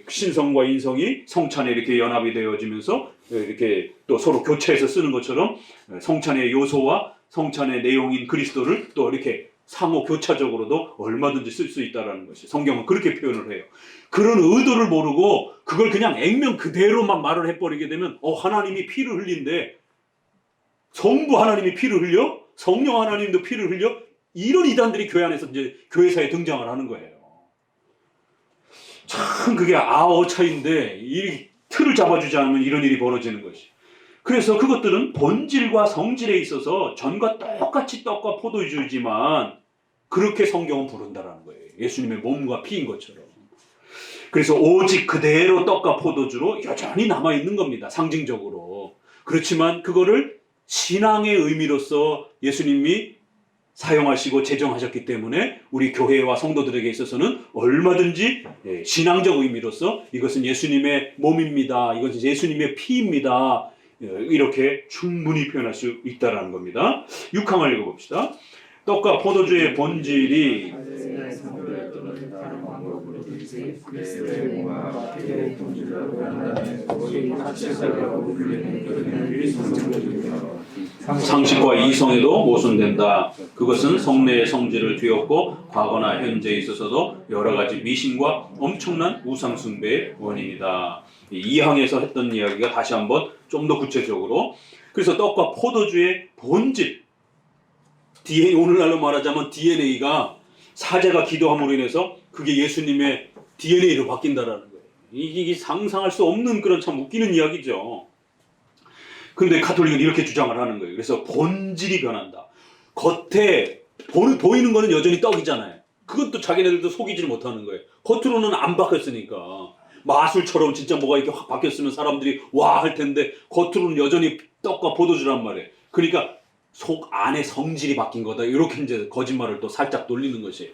신성과 인성이 성찬에 이렇게 연합이 되어지면서 이렇게 또 서로 교체해서 쓰는 것처럼 성찬의 요소와 성찬의 내용인 그리스도를 또 이렇게 상호 교차적으로도 얼마든지 쓸 수 있다는 것이 성경은 그렇게 표현을 해요. 그런 의도를 모르고 그걸 그냥 액면 그대로만 말을 해버리게 되면 하나님이 피를 흘린데 성부 하나님이 피를 흘려? 성령 하나님도 피를 흘려? 이런 이단들이 교회 안에서 이제 교회사에 등장을 하는 거예요. 참 그게 아어차인데 이 틀을 잡아주지 않으면 이런 일이 벌어지는 것이. 그래서 그것들은 본질과 성질에 있어서 전과 똑같이 떡과 포도주지만 그렇게 성경은 부른다라는 거예요. 예수님의 몸과 피인 것처럼. 그래서 오직 그대로 떡과 포도주로 여전히 남아있는 겁니다. 상징적으로. 그렇지만 그거를 신앙의 의미로서 예수님이 사용하시고 제정하셨기 때문에 우리 교회와 성도들에게 있어서는 얼마든지 신앙적 의미로서 이것은 예수님의 몸입니다. 이것은 예수님의 피입니다. 이렇게 충분히 표현할 수 있다는 겁니다. 6항을 읽어봅시다. 떡과 포도주의 본질이 상식과 이성에도 모순된다. 그것은 성례의 성질을 뒤엎고 과거나 현재에 있어서도 여러 가지 미신과 엄청난 우상숭배의 원인이다. 2항에서 했던 이야기가 다시 한번 좀 더 구체적으로, 그래서 떡과 포도주의 본질, DNA, 오늘날로 말하자면 DNA가 사제가 기도함으로 인해서 그게 예수님의 DNA로 바뀐다라는 거예요. 이게 상상할 수 없는 그런 참 웃기는 이야기죠. 근데 가톨릭은 이렇게 주장을 하는 거예요. 그래서 본질이 변한다. 겉에 보이는 거는 여전히 떡이잖아요. 그것도 자기네들도 속이질 못하는 거예요. 겉으로는 안 바뀌었으니까. 마술처럼 진짜 뭐가 이렇게 확 바뀌었으면 사람들이 와 할 텐데 겉으로는 여전히 떡과 포도주란 말이에요. 그러니까 속 안에 성질이 바뀐 거다. 이렇게 이제 거짓말을 또 살짝 돌리는 것이에요.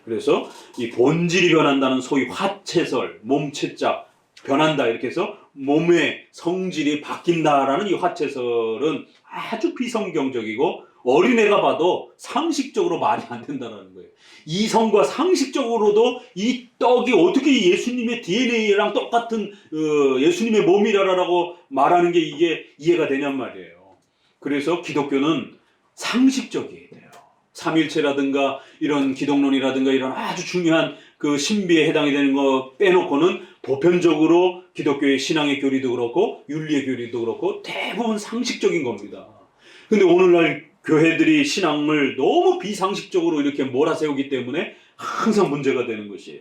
그래서 이 본질이 변한다는 소위 화채설, 몸체자 변한다 이렇게 해서 몸의 성질이 바뀐다라는 이 화채설은 아주 비성경적이고 어린애가 봐도 상식적으로 말이 안 된다는 거예요. 이성과 상식적으로도 이 떡이 어떻게 예수님의 DNA랑 똑같은 예수님의 몸이라고 말하는 게 이게 이해가 되냔 말이에요. 그래서 기독교는 상식적이어야 돼요. 삼일체라든가 이런 기독론이라든가 이런 아주 중요한 그 신비에 해당이 되는 거 빼놓고는 보편적으로 기독교의 신앙의 교리도 그렇고 윤리의 교리도 그렇고 대부분 상식적인 겁니다. 근데 오늘날 교회들이 신앙을 너무 비상식적으로 이렇게 몰아세우기 때문에 항상 문제가 되는 것이에요.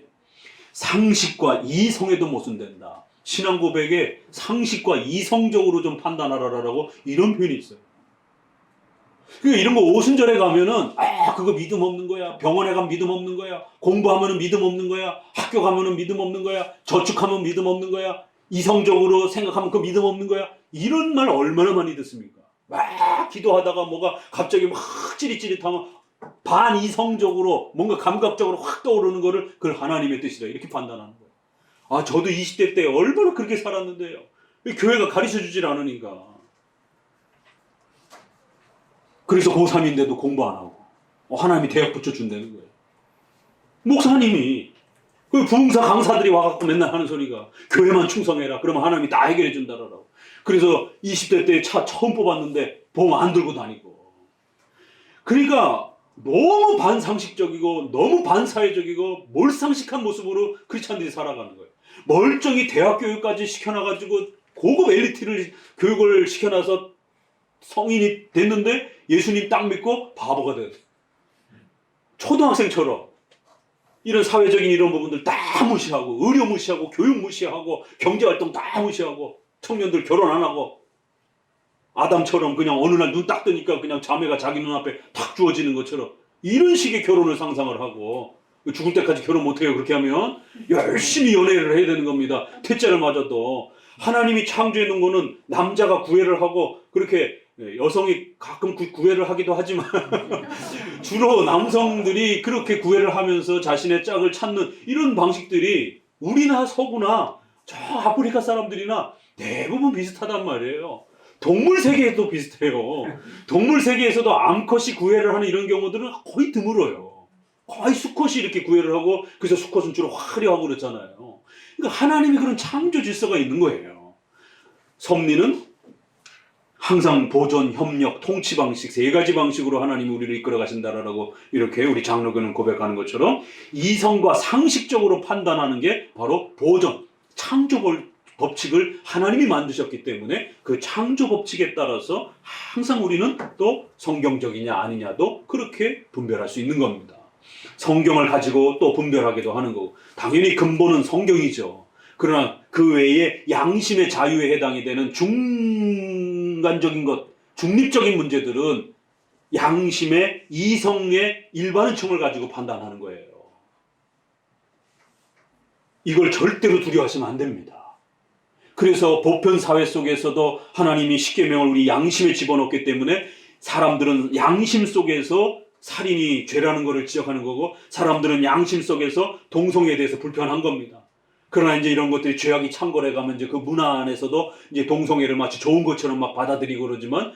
상식과 이성에도 모순된다. 신앙 고백에 상식과 이성적으로 좀 판단하라라고 이런 표현이 있어요. 그러니까 이런 거 오순절에 가면은 그거 믿음 없는 거야. 병원에 가면 믿음 없는 거야. 공부하면은 믿음 없는 거야. 학교 가면은 믿음 없는 거야. 저축하면 믿음 없는 거야. 이성적으로 생각하면 그 믿음 없는 거야. 이런 말 얼마나 많이 듣습니까? 막 기도하다가 뭐가 갑자기 막 찌릿찌릿하면 반이성적으로 뭔가 감각적으로 확 떠오르는 거를 그걸 하나님의 뜻이다 이렇게 판단하는 거예요. 저도 20대 때 얼마나 그렇게 살았는데요. 교회가 가르쳐주질 않으니까. 그래서 고3인데도 공부 안 하고 하나님이 대학 붙여준다는 거예요. 목사님이 그 부흥사 강사들이 와갖고 맨날 하는 소리가 교회만 충성해라. 그러면 하나님이 다 해결해 준다라고. 그래서 20대 때 차 처음 뽑았는데 보험 안 들고 다니고. 그러니까 너무 반상식적이고 너무 반사회적이고 몰상식한 모습으로 크리스찬들이 살아가는 거예요. 멀쩡히 대학 교육까지 시켜놔가지고 고급 엘리트를 교육을 시켜놔서 성인이 됐는데 예수님 딱 믿고 바보가 돼요. 초등학생처럼 이런 사회적인 이런 부분들 다 무시하고 의료 무시하고 교육 무시하고 경제활동 다 무시하고 청년들 결혼 안 하고 아담처럼 그냥 어느 날 눈 딱 뜨니까 그냥 자매가 자기 눈앞에 탁 주어지는 것처럼 이런 식의 결혼을 상상을 하고 죽을 때까지 결혼 못해요. 그렇게 하면 열심히 연애를 해야 되는 겁니다. 퇴짜를 맞아도. 하나님이 창조해 놓은 거는 남자가 구애를 하고 그렇게 여성이 가끔 구애를 하기도 하지만 주로 남성들이 그렇게 구애를 하면서 자신의 짝을 찾는 이런 방식들이 우리나 서구나 저 아프리카 사람들이나 대부분 비슷하단 말이에요. 동물 세계에도 비슷해요. 동물 세계에서도 암컷이 구애를 하는 이런 경우들은 거의 드물어요. 거의 수컷이 이렇게 구애를 하고 그래서 수컷은 주로 화려하고 그렇잖아요. 그러니까 하나님이 그런 창조 질서가 있는 거예요. 섭리는 항상 보존, 협력, 통치 방식 세 가지 방식으로 하나님이 우리를 이끌어 가신다라고 이렇게 우리 장로교는 고백하는 것처럼 이성과 상식적으로 판단하는 게 바로 보존, 창조 법칙을 하나님이 만드셨기 때문에 그 창조 법칙에 따라서 항상 우리는 또 성경적이냐 아니냐도 그렇게 분별할 수 있는 겁니다. 성경을 가지고 또 분별하기도 하는 거고 당연히 근본은 성경이죠. 그러나 그 외에 양심의 자유에 해당이 되는 인간적인 것, 중립적인 문제들은 양심의 이성의 일반의 층을 가지고 판단하는 거예요. 이걸 절대로 두려워하시면 안 됩니다. 그래서 보편 사회 속에서도 하나님이 십계명을 우리 양심에 집어넣기 때문에 사람들은 양심 속에서 살인이 죄라는 것을 지적하는 거고, 사람들은 양심 속에서 동성애에 대해서 불편한 겁니다. 그러나 이제 이런 것들이 죄악이 창궐해 가면 이제 그 문화 안에서도 이제 동성애를 마치 좋은 것처럼 막 받아들이고 그러지만,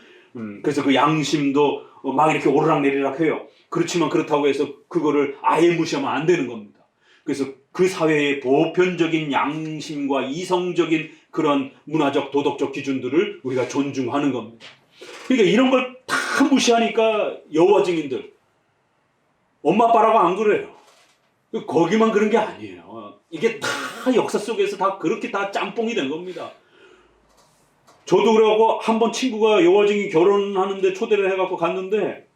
그래서 그 양심도 막 이렇게 오르락내리락 해요. 그렇지만 그렇다고 해서 그거를 아예 무시하면 안 되는 겁니다. 그래서 그 사회의 보편적인 양심과 이성적인 그런 문화적 도덕적 기준들을 우리가 존중하는 겁니다. 그러니까 이런 걸 다 무시하니까 여호와 증인들, 엄마 아빠라고 안 그래요. 거기만 그런 게 아니에요. 이게 다 역사 속에서 다 그렇게 다 짬뽕이 된 겁니다. 저도 그래갖고 한번 친구가 여호와 증인 결혼하는데 초대를 해갖고 갔는데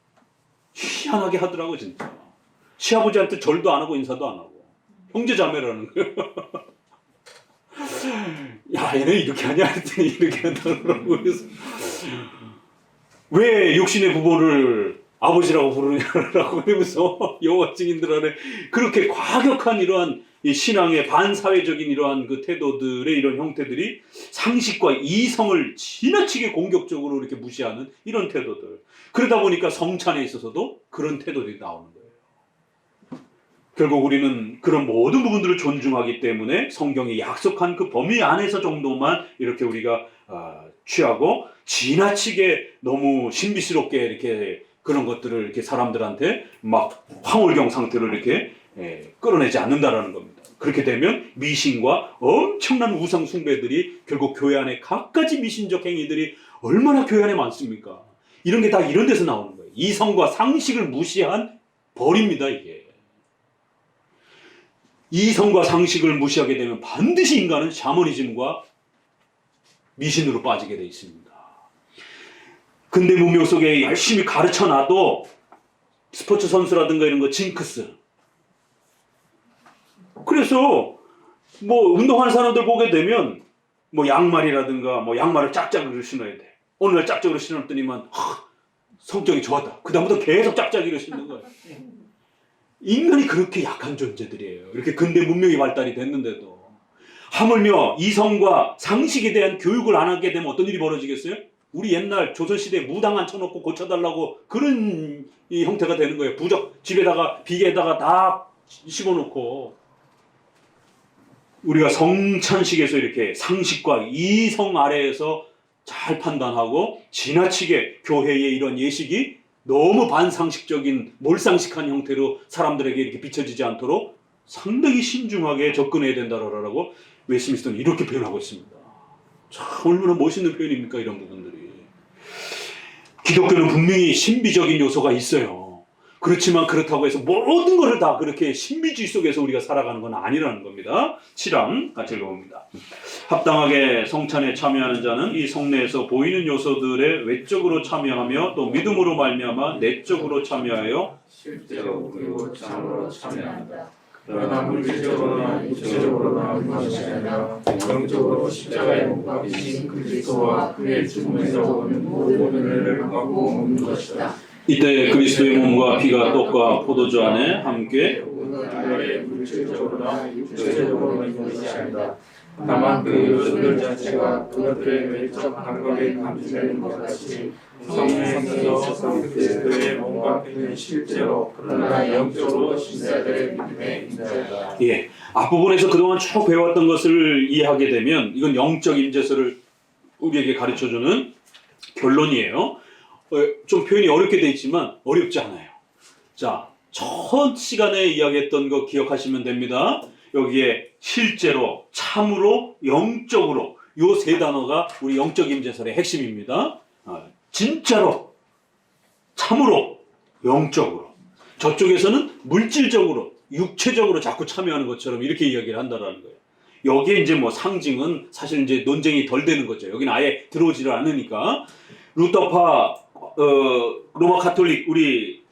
희한하게 하더라고 진짜. 시아버지한테 절도 안 하고 인사도 안 하고 형제 자매라는 거예요. 야, 얘네 이렇게 하냐 했더니 이렇게 하더라고. 그래서 왜 육신의 부모를 아버지라고 부르냐라고 하면서 여호와 증인들 안에 그렇게 과격한 이러한 이 신앙의 반사회적인 이러한 그 태도들의 이런 형태들이 상식과 이성을 지나치게 공격적으로 이렇게 무시하는 이런 태도들. 그러다 보니까 성찬에 있어서도 그런 태도들이 나오는 거예요. 결국 우리는 그런 모든 부분들을 존중하기 때문에 성경이 약속한 그 범위 안에서 정도만 이렇게 우리가 취하고, 지나치게 너무 신비스럽게 이렇게 그런 것들을 이렇게 사람들한테 막 황홀경 상태로 이렇게 끌어내지 않는다라는 겁니다. 그렇게 되면 미신과 엄청난 우상 숭배들이 결국 교회 안에 갖가지 미신적 행위들이 얼마나 교회 안에 많습니까? 이런 게 다 이런 데서 나오는 거예요. 이성과 상식을 무시한 벌입니다, 이게. 이성과 상식을 무시하게 되면 반드시 인간은 샤머니즘과 미신으로 빠지게 돼 있습니다. 근대 문명 속에 열심히 가르쳐놔도 스포츠 선수라든가 이런 거 징크스. 그래서 뭐 운동하는 사람들 보게 되면 뭐 양말이라든가 뭐 양말을 짝짝이로 신어야 돼. 어느 날 짝짝이로 신었더니만 성격이 좋았다. 그 다음부터 계속 짝짝이로 신는 거예요. 인간이 그렇게 약한 존재들이에요. 이렇게 근대 문명이 발달이 됐는데도. 하물며 이성과 상식에 대한 교육을 안 하게 되면 어떤 일이 벌어지겠어요? 우리 옛날 조선시대에 무당 앉혀놓고 고쳐달라고 그런 이 형태가 되는 거예요. 부적 집에다가 비계에다가 다 씹어놓고. 우리가 성찬식에서 이렇게 상식과 이성 아래에서 잘 판단하고 지나치게 교회의 이런 예식이 너무 반상식적인 몰상식한 형태로 사람들에게 이렇게 비춰지지 않도록 상당히 신중하게 접근해야 된다라고 웨스트민스터는 이렇게 표현하고 있습니다. 참 얼마나 멋있는 표현입니까, 이런 부분들이. 기독교는 분명히 신비적인 요소가 있어요. 그렇지만 그렇다고 해서 모든 것을 다 그렇게 신비주의 속에서 우리가 살아가는 건 아니라는 겁니다. 7항 같이 읽어봅니다. 합당하게 성찬에 참여하는 자는 이 성내에서 보이는 요소들에 외적으로 참여하며 또 믿음으로 말미암아 내적으로 참여하여 실제로 그리고 참으로 참여한다. 그러나 물질적으로나 육체적으로나 그것이 아니라 영적으로 십자가에 못 박히신 그리스도와 그의 죽음에서 오는 모든 은혜를 받고 오는 것이다. 이때 그리스도의 몸과 피가 떡과 포도주 안에 함께 오늘 물질적으로나 육체적으로 있는 것이 아니다. 다만 그 요소들 자체가 그것들의 외적 감각에 감지되는 것 같이 성령께서 그리스도의 몸과 피는 실제로 그러나 영적으로 신자들의 믿음에 인자다. 예, 앞부분에서 그동안 쭉 배웠던 것을 이해하게 되면 이건 영적 임재서를 우리에게 가르쳐주는 결론이에요. 좀 표현이 어렵게 돼 있지만 어렵지 않아요. 자, 첫 시간에 이야기했던 거 기억하시면 됩니다. 여기에 실제로, 참으로, 영적으로 요 세 단어가 우리 영적 임재설의 핵심입니다. 진짜로, 참으로, 영적으로. 저쪽에서는 물질적으로, 육체적으로 자꾸 참여하는 것처럼 이렇게 이야기를 한다라는 거예요. 여기에 이제 뭐 상징은 사실 이제 논쟁이 덜 되는 거죠. 여기는 아예 들어오지를 않으니까. 루터파, 로마 가톨릭, 우리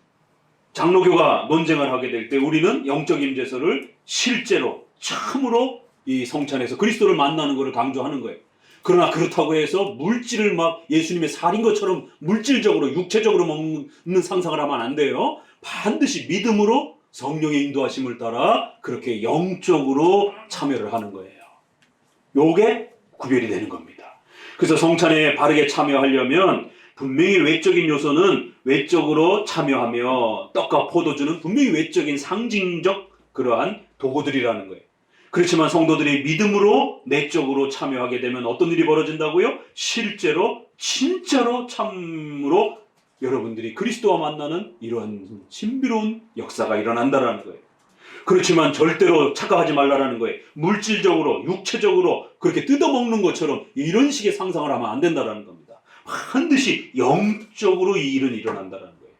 장로교가 논쟁을 하게 될 때 우리는 영적 임재설을 실제로, 참으로 이 성찬에서 그리스도를 만나는 것을 강조하는 거예요. 그러나 그렇다고 해서 물질을 막 예수님의 살인 것처럼 물질적으로 육체적으로 먹는 상상을 하면 안 돼요. 반드시 믿음으로 성령의 인도하심을 따라 그렇게 영적으로 참여를 하는 거예요. 요게 구별이 되는 겁니다. 그래서 성찬에 바르게 참여하려면 분명히 외적인 요소는 외적으로 참여하며 떡과 포도주는 분명히 외적인 상징적 그러한 도구들이라는 거예요. 그렇지만 성도들이 믿음으로 내적으로 참여하게 되면 어떤 일이 벌어진다고요? 실제로 진짜로 참으로 여러분들이 그리스도와 만나는 이러한 신비로운 역사가 일어난다는 거예요. 그렇지만 절대로 착각하지 말라는 거예요. 물질적으로 육체적으로 그렇게 뜯어먹는 것처럼 이런 식의 상상을 하면 안 된다는 겁니다. 반드시 영적으로 이 일은 일어난다는 거예요.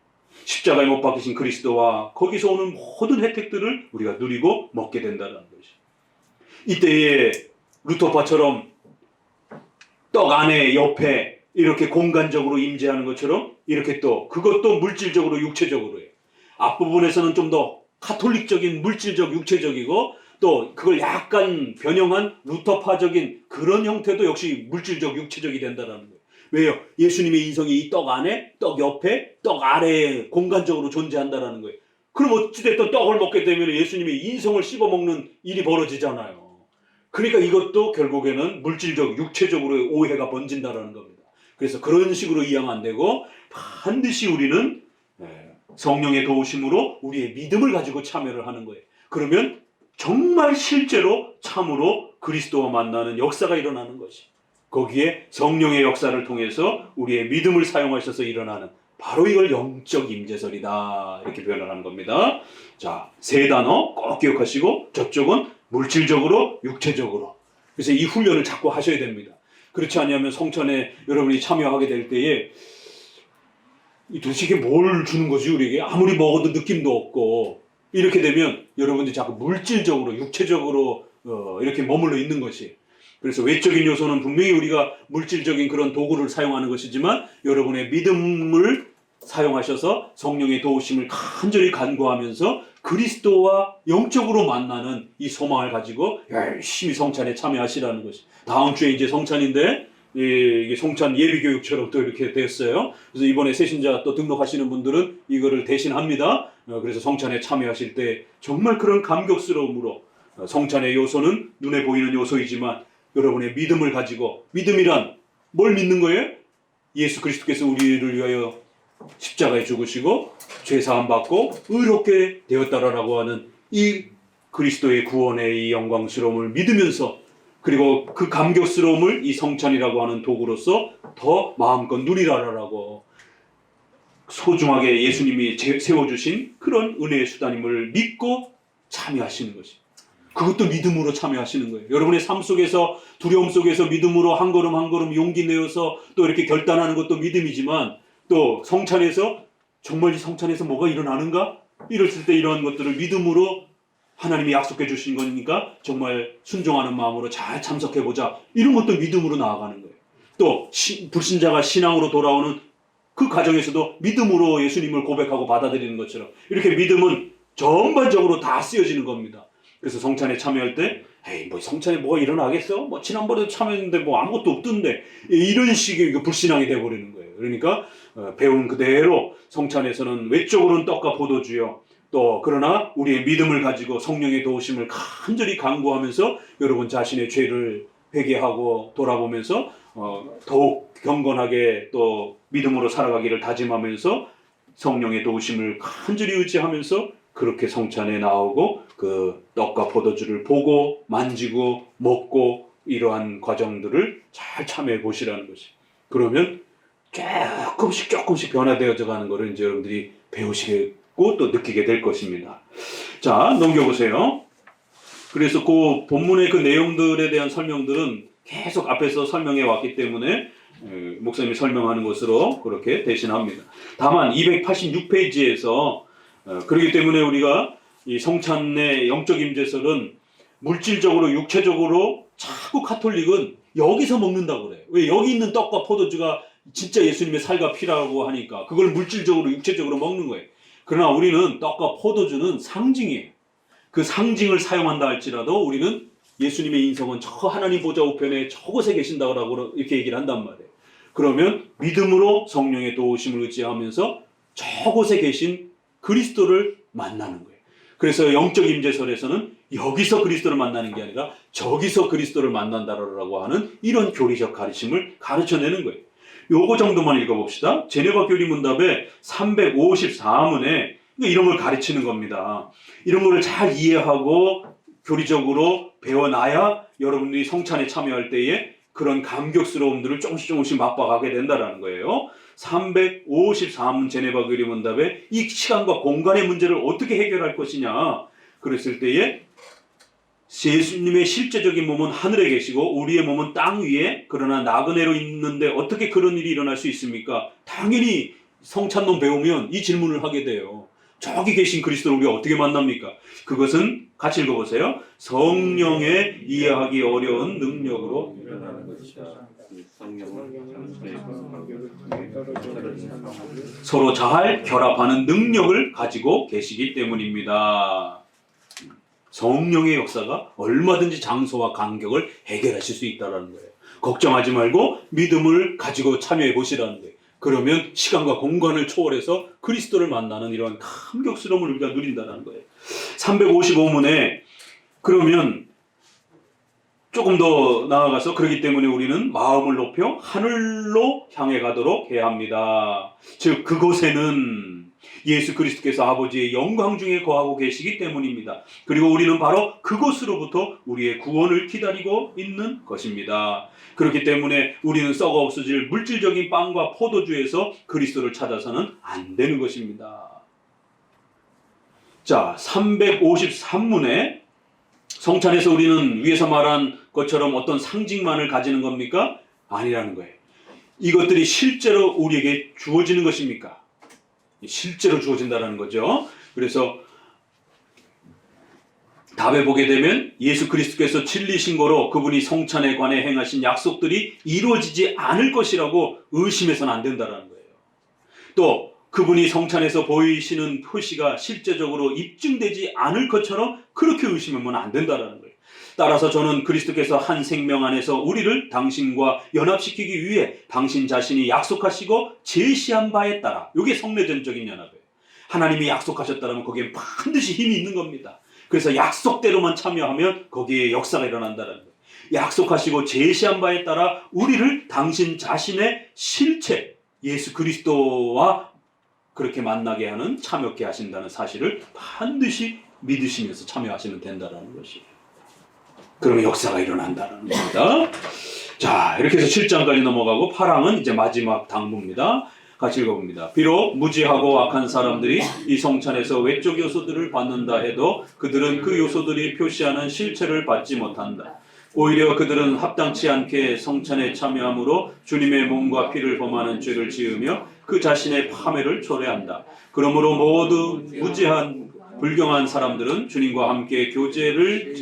십자가에 못 박히신 그리스도와 거기서 오는 모든 혜택들을 우리가 누리고 먹게 된다는 것이. 이때에 루터파처럼 떡 안에 옆에 이렇게 공간적으로 임재하는 것처럼 이렇게 또 그것도 물질적으로 육체적으로예요. 앞부분에서는 좀 더 카톨릭적인 물질적 육체적이고 또 그걸 약간 변형한 루터파적인 그런 형태도 역시 물질적 육체적이 된다는 거예요. 왜요? 예수님의 인성이 이 떡 안에, 떡 옆에, 떡 아래에 공간적으로 존재한다는 거예요. 그럼 어찌됐든 떡을 먹게 되면 예수님의 인성을 씹어먹는 일이 벌어지잖아요. 그러니까 이것도 결국에는 물질적, 육체적으로 오해가 번진다는 겁니다. 그래서 그런 식으로 이해하면 안 되고 반드시 우리는 성령의 도우심으로 우리의 믿음을 가지고 참여를 하는 거예요. 그러면 정말 실제로 참으로 그리스도와 만나는 역사가 일어나는 것이. 거기에 성령의 역사를 통해서 우리의 믿음을 사용하셔서 일어나는 바로 이걸 영적 임재설이다 이렇게 표현을 하는 겁니다. 자, 세 단어 꼭 기억하시고 저쪽은 물질적으로 육체적으로. 그래서 이 훈련을 자꾸 하셔야 됩니다. 그렇지 않으면 성찬에 여러분이 참여하게 될 때에 도대체 이게 뭘 주는 거지 우리에게 아무리 먹어도 느낌도 없고 이렇게 되면 여러분들이 자꾸 물질적으로 육체적으로 이렇게 머물러 있는 것이. 그래서 외적인 요소는 분명히 우리가 물질적인 그런 도구를 사용하는 것이지만 여러분의 믿음을 사용하셔서 성령의 도우심을 간절히 간구하면서 그리스도와 영적으로 만나는 이 소망을 가지고 열심히 성찬에 참여하시라는 것이. 다음 주에 이제 성찬인데 이게 성찬 예비교육처럼 또 이렇게 됐어요. 그래서 이번에 새신자 또 등록하시는 분들은 이거를 대신합니다. 그래서 성찬에 참여하실 때 정말 그런 감격스러움으로 성찬의 요소는 눈에 보이는 요소이지만 여러분의 믿음을 가지고 믿음이란 뭘 믿는 거예요? 예수 그리스도께서 우리를 위하여 십자가에 죽으시고 죄사함 받고 의롭게 되었다라고 하는 이 그리스도의 구원의 이 영광스러움을 믿으면서 그리고 그 감격스러움을 이 성찬이라고 하는 도구로서 더 마음껏 누리라라고 소중하게 예수님이 세워주신 그런 은혜의 수단임을 믿고 참여하시는 것이. 그것도 믿음으로 참여하시는 거예요. 여러분의 삶 속에서 두려움 속에서 믿음으로 한 걸음 한 걸음 용기 내어서 또 이렇게 결단하는 것도 믿음이지만 또 성찬에서 정말 이 성찬에서 뭐가 일어나는가? 이랬을 때 이런 것들을 믿음으로 하나님이 약속해 주신 거니까 정말 순종하는 마음으로 잘 참석해보자. 이런 것도 믿음으로 나아가는 거예요. 또 불신자가 신앙으로 돌아오는 그 과정에서도 믿음으로 예수님을 고백하고 받아들이는 것처럼 이렇게 믿음은 전반적으로 다 쓰여지는 겁니다. 그래서 성찬에 참여할 때 에이 뭐 성찬에 뭐가 일어나겠어? 뭐 지난번에도 참여했는데 뭐 아무것도 없던데 이런 식의 불신앙이 돼버리는 거예요. 그러니까 배운 그대로 성찬에서는 외적으로는 떡과 포도주요. 또 그러나 우리의 믿음을 가지고 성령의 도우심을 간절히 간구하면서 여러분 자신의 죄를 회개하고 돌아보면서 더욱 경건하게 또 믿음으로 살아가기를 다짐하면서 성령의 도우심을 간절히 의지하면서 그렇게 성찬에 나오고 그 떡과 포도주를 보고 만지고 먹고 이러한 과정들을 잘 참여해 보시라는 것이. 그러면 조금씩 변화되어져 가는 것을 이제 여러분들이 배우시고 또 느끼게 될 것입니다. 자, 넘겨보세요. 그래서 그 본문의 그 내용들에 대한 설명들은 계속 앞에서 설명해 왔기 때문에 목사님이 설명하는 것으로 그렇게 대신합니다. 다만 286페이지에서 그렇기 때문에 우리가 이 성찬의 영적 임재설은 물질적으로 육체적으로 자꾸 카톨릭은 여기서 먹는다고 그래요. 왜? 여기 있는 떡과 포도주가 진짜 예수님의 살과 피라고 하니까 그걸 물질적으로 육체적으로 먹는 거예요. 그러나 우리는 떡과 포도주는 상징이에요. 그 상징을 사용한다 할지라도 우리는 예수님의 인성은 저 하나님 보좌 우편에 저곳에 계신다고 이렇게 얘기를 한단 말이에요. 그러면 믿음으로 성령의 도우심을 의지하면서 저곳에 계신 그리스도를 만나는 거예요. 그래서 영적 임재설에서는 여기서 그리스도를 만나는 게 아니라 저기서 그리스도를 만난다라고 하는 이런 교리적 가르침을 가르쳐내는 거예요. 요거 정도만 읽어봅시다. 제네바 교리문답의 354문에 이런 걸 가르치는 겁니다. 이런 걸 잘 이해하고 교리적으로 배워놔야 여러분들이 성찬에 참여할 때에 그런 감격스러움들을 조금씩 맛봐가게 된다는 거예요. 354문 제네바 교리문답에 이 시간과 공간의 문제를 어떻게 해결할 것이냐 그랬을 때에 예수님의 실제적인 몸은 하늘에 계시고 우리의 몸은 땅 위에 그러나 나그네로 있는데 어떻게 그런 일이 일어날 수 있습니까? 당연히 성찬론 배우면 이 질문을 하게 돼요. 저기 계신 그리스도를 우리가 어떻게 만납니까? 그것은 같이 읽어보세요. 성령의 이해하기 어려운 능력으로 일어나는 것이다. 서로 잘 결합하는 능력을 가지고 계시기 때문입니다. 성령의 역사가 얼마든지 장소와 간격을 해결하실 수 있다는 거예요. 걱정하지 말고 믿음을 가지고 참여해 보시라는 거예요. 그러면 시간과 공간을 초월해서 그리스도를 만나는 이런 감격스러움을 우리가 누린다는 거예요. 355문에 그러면 조금 더 나아가서 그렇기 때문에 우리는 마음을 높여 하늘로 향해 가도록 해야 합니다. 즉 그곳에는 예수 그리스도께서 아버지의 영광 중에 거하고 계시기 때문입니다. 그리고 우리는 바로 그곳으로부터 우리의 구원을 기다리고 있는 것입니다. 그렇기 때문에 우리는 썩어 없어질 물질적인 빵과 포도주에서 그리스도를 찾아서는 안 되는 것입니다. 자, 353문에 성찬에서 우리는 위에서 말한 것처럼 어떤 상징만을 가지는 겁니까? 아니라는 거예요. 이것들이 실제로 우리에게 주어지는 것입니까? 실제로 주어진다는 거죠. 그래서 답에 보게 되면 예수 그리스도께서 진리신 거로 그분이 성찬에 관해 행하신 약속들이 이루어지지 않을 것이라고 의심해서는 안 된다는 거예요. 또 그분이 성찬에서 보이시는 표시가 실제적으로 입증되지 않을 것처럼 그렇게 의심하면 안 된다는 거예요. 따라서 저는 그리스도께서 한 생명 안에서 우리를 당신과 연합시키기 위해 당신 자신이 약속하시고 제시한 바에 따라, 이게 성례전적인 연합이에요. 하나님이 약속하셨다면 거기에 반드시 힘이 있는 겁니다. 그래서 약속대로만 참여하면 거기에 역사가 일어난다는 거예요. 약속하시고 제시한 바에 따라 우리를 당신 자신의 실체 예수 그리스도와 그렇게 만나게 하는, 참여케 하신다는 사실을 반드시 믿으시면서 참여하시면 된다는 것이에요. 그러면 역사가 일어난다는 겁니다. 자, 이렇게 해서 7장까지 넘어가고 8항은 이제 마지막 당부입니다. 같이 읽어봅니다. 비록 무지하고 악한 사람들이 이 성찬에서 외적 요소들을 받는다 해도 그들은 그 요소들이 표시하는 실체를 받지 못한다. 오히려 그들은 합당치 않게 성찬에 참여함으로 주님의 몸과 피를 범하는 죄를 지으며 그 자신의 파멸을 초래한다. 그러므로 모두 무지한 불경한 사람들은 주님과 함께 교제를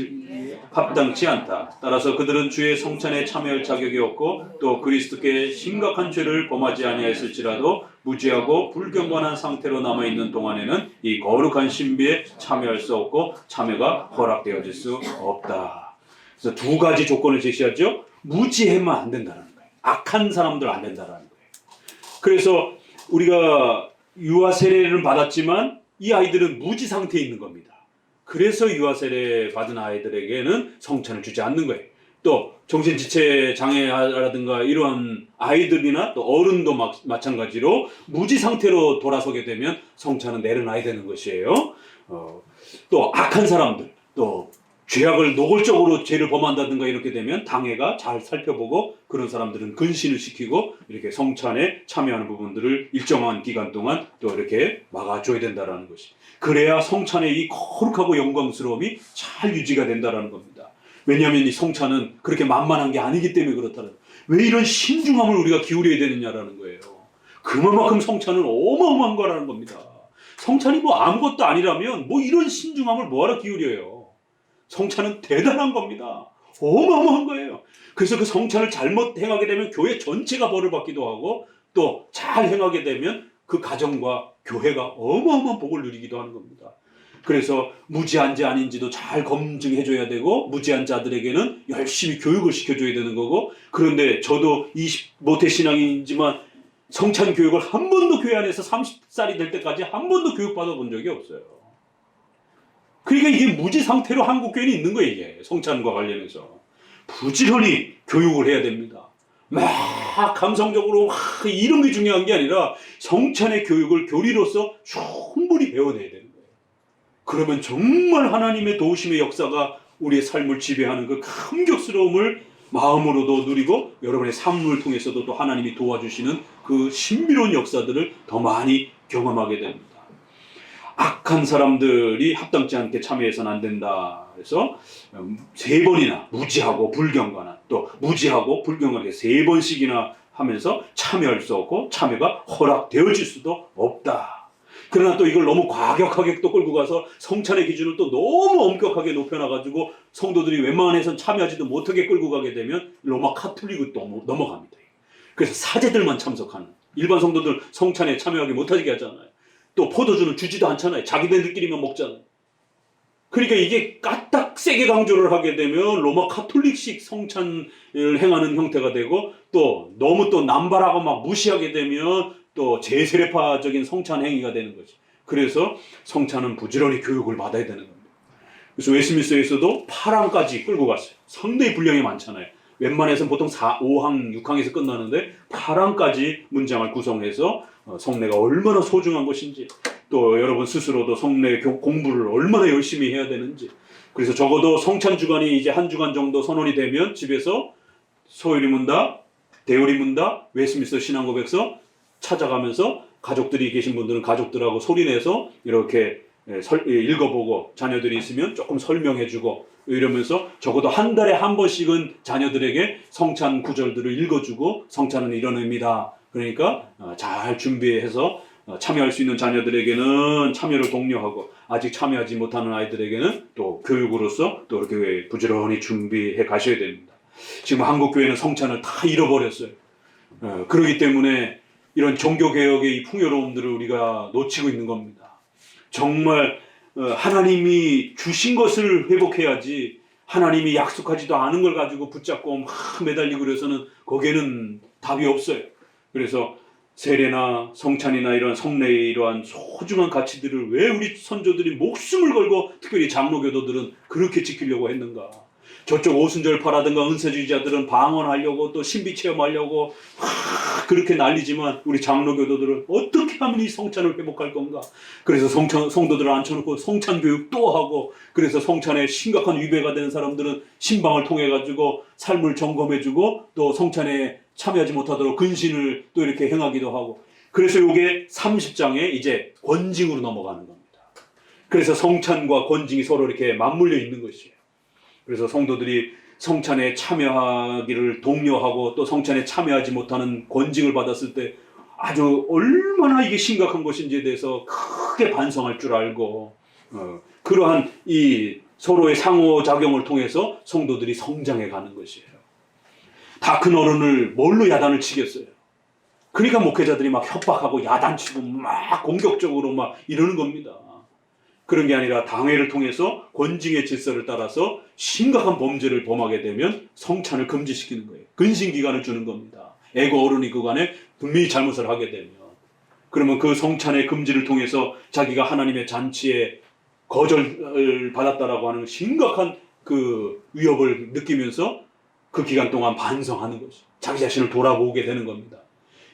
합당치 않다. 따라서 그들은 주의 성찬에 참여할 자격이 없고 또 그리스도께 심각한 죄를 범하지 아니하였을지라도 무지하고 불경건한 상태로 남아있는 동안에는 이 거룩한 신비에 참여할 수 없고 참여가 허락되어질 수 없다. 그래서 두 가지 조건을 제시하죠. 무지하면 안 된다는 거예요. 악한 사람들 안 된다는 거예요. 그래서 우리가 유아 세례를 받았지만 이 아이들은 무지 상태에 있는 겁니다. 그래서 유아 세례 받은 아이들에게는 성찬을 주지 않는 거예요. 또 정신지체 장애라든가 이러한 아이들이나 또 어른도 마찬가지로 무지 상태로 돌아서게 되면 성찬은 내려놔야 되는 것이에요. 또 악한 사람들, 또 죄악을 노골적으로 죄를 범한다든가 이렇게 되면 당회가 잘 살펴보고 그런 사람들은 근신을 시키고 이렇게 성찬에 참여하는 부분들을 일정한 기간 동안 또 이렇게 막아줘야 된다는 것이. 그래야 성찬의 이 거룩하고 영광스러움이 잘 유지가 된다는 겁니다. 왜냐하면 이 성찬은 그렇게 만만한 게 아니기 때문에 그렇다는 거예요. 왜 이런 신중함을 우리가 기울여야 되느냐라는 거예요. 그만큼 성찬은 어마어마한 거라는 겁니다. 성찬이 뭐 아무것도 아니라면 뭐 이런 신중함을 뭐하러 기울여요. 성찬은 대단한 겁니다. 어마어마한 거예요. 그래서 그 성찬을 잘못 행하게 되면 교회 전체가 벌을 받기도 하고 또 잘 행하게 되면 그 가정과 교회가 어마어마한 복을 누리기도 하는 겁니다. 그래서 무지한 자 아닌지도 잘 검증해줘야 되고 무지한 자들에게는 열심히 교육을 시켜줘야 되는 거고 그런데 저도 모태신앙인이지만 성찬 교육을 한 번도 교회 안에서 30살이 될 때까지 한 번도 교육받아 본 적이 없어요. 그러니까 이게 무지 상태로 한국 교회는 있는 거예요. 이게 성찬과 관련해서 부지런히 교육을 해야 됩니다. 막 감성적으로 이런 게 중요한 게 아니라 성찬의 교육을 교리로서 충분히 배워내야 되는 거예요. 그러면 정말 하나님의 도우심의 역사가 우리의 삶을 지배하는 그 감격스러움을 마음으로도 누리고 여러분의 삶을 통해서도 또 하나님이 도와주시는 그 신비로운 역사들을 더 많이 경험하게 됩니다. 악한 사람들이 합당치 않게 참여해서는 안 된다. 그래서 3번이나 무지하고 불경건한 또 무지하고 불경건한 3번씩이나 하면서 참여할 수 없고 참여가 허락되어질 수도 없다. 그러나 또 이걸 너무 과격하게 또 끌고 가서 성찬의 기준을 또 너무 엄격하게 높여놔가지고 성도들이 웬만해선 참여하지도 못하게 끌고 가게 되면 로마 카톨릭을 또 넘어갑니다. 그래서 사제들만 참석하는 일반 성도들 성찬에 참여하기 못하게 하잖아요. 또 포도주는 주지도 않잖아요. 자기네들끼리만 먹잖아요. 그러니까 이게 까딱 세게 강조를 하게 되면 로마 카톨릭식 성찬을 행하는 형태가 되고 또 너무 또 남발하고 막 무시하게 되면 또 제세례파적인 성찬 행위가 되는 거지. 그래서 성찬은 부지런히 교육을 받아야 되는 겁니다. 그래서 웨스트민스터에서도 8항까지 끌고 갔어요. 상당히 분량이 많잖아요. 웬만해서는 보통 5항, 6항에서 끝나는데 8항까지 문장을 구성해서 성례가 얼마나 소중한 것인지 또 여러분 스스로도 성례 공부를 얼마나 열심히 해야 되는지 그래서 적어도 성찬 주간이 이제 한 주간 정도 선언이 되면 집에서 소요리 문답, 대요리 문답, 웨스트민스터 신앙고백서 찾아가면서 가족들이 계신 분들은 가족들하고 소리내서 이렇게 읽어보고 자녀들이 있으면 조금 설명해주고 이러면서 적어도 한 달에 한 번씩은 자녀들에게 성찬 구절들을 읽어주고 성찬은 이런 의미다. 그러니까 잘 준비해서 참여할 수 있는 자녀들에게는 참여를 독려하고 아직 참여하지 못하는 아이들에게는 또 교육으로서 또 이렇게 부지런히 준비해 가셔야 됩니다. 지금 한국 교회는 성찬을 다 잃어버렸어요. 그렇기 때문에 이런 종교개혁의 이 풍요로움들을 우리가 놓치고 있는 겁니다. 정말 하나님이 주신 것을 회복해야지 하나님이 약속하지도 않은 걸 가지고 붙잡고 막 매달리고 그래서는 거기에는 답이 없어요. 그래서 세례나 성찬이나 이런 성례의 이러한 소중한 가치들을 왜 우리 선조들이 목숨을 걸고 특별히 장로교도들은 그렇게 지키려고 했는가. 저쪽 오순절파라든가 은사주의자들은 방언하려고 또 신비체험하려고 그렇게 난리지만 우리 장로교도들은 어떻게 하면 이 성찬을 회복할 건가. 그래서 성도들을 앉혀놓고 성찬 교육 또 하고 그래서 성찬에 심각한 위배가 되는 사람들은 신방을 통해 가지고 삶을 점검해주고 또 성찬에 참여하지 못하도록 근신을 또 이렇게 행하기도 하고 그래서 이게 30장에 이제 권징으로 넘어가는 겁니다. 그래서 성찬과 권징이 서로 이렇게 맞물려 있는 것이에요. 그래서 성도들이 성찬에 참여하기를 독려하고 또 성찬에 참여하지 못하는 권징을 받았을 때 아주 얼마나 이게 심각한 것인지에 대해서 크게 반성할 줄 알고 그러한 이 서로의 상호작용을 통해서 성도들이 성장해 가는 것이에요. 다 큰 어른을 뭘로 야단을 치겠어요. 그러니까 목회자들이 막 협박하고 야단치고 막 공격적으로 막 이러는 겁니다. 그런 게 아니라 당회를 통해서 권징의 질서를 따라서 심각한 범죄를 범하게 되면 성찬을 금지시키는 거예요. 근신기간을 주는 겁니다. 애고 어른이 그간에 분명히 잘못을 하게 되면 그러면 그 성찬의 금지를 통해서 자기가 하나님의 잔치에 거절을 받았다라고 하는 심각한 그 위협을 느끼면서 그 기간 동안 반성하는 것이 자기 자신을 돌아보게 되는 겁니다.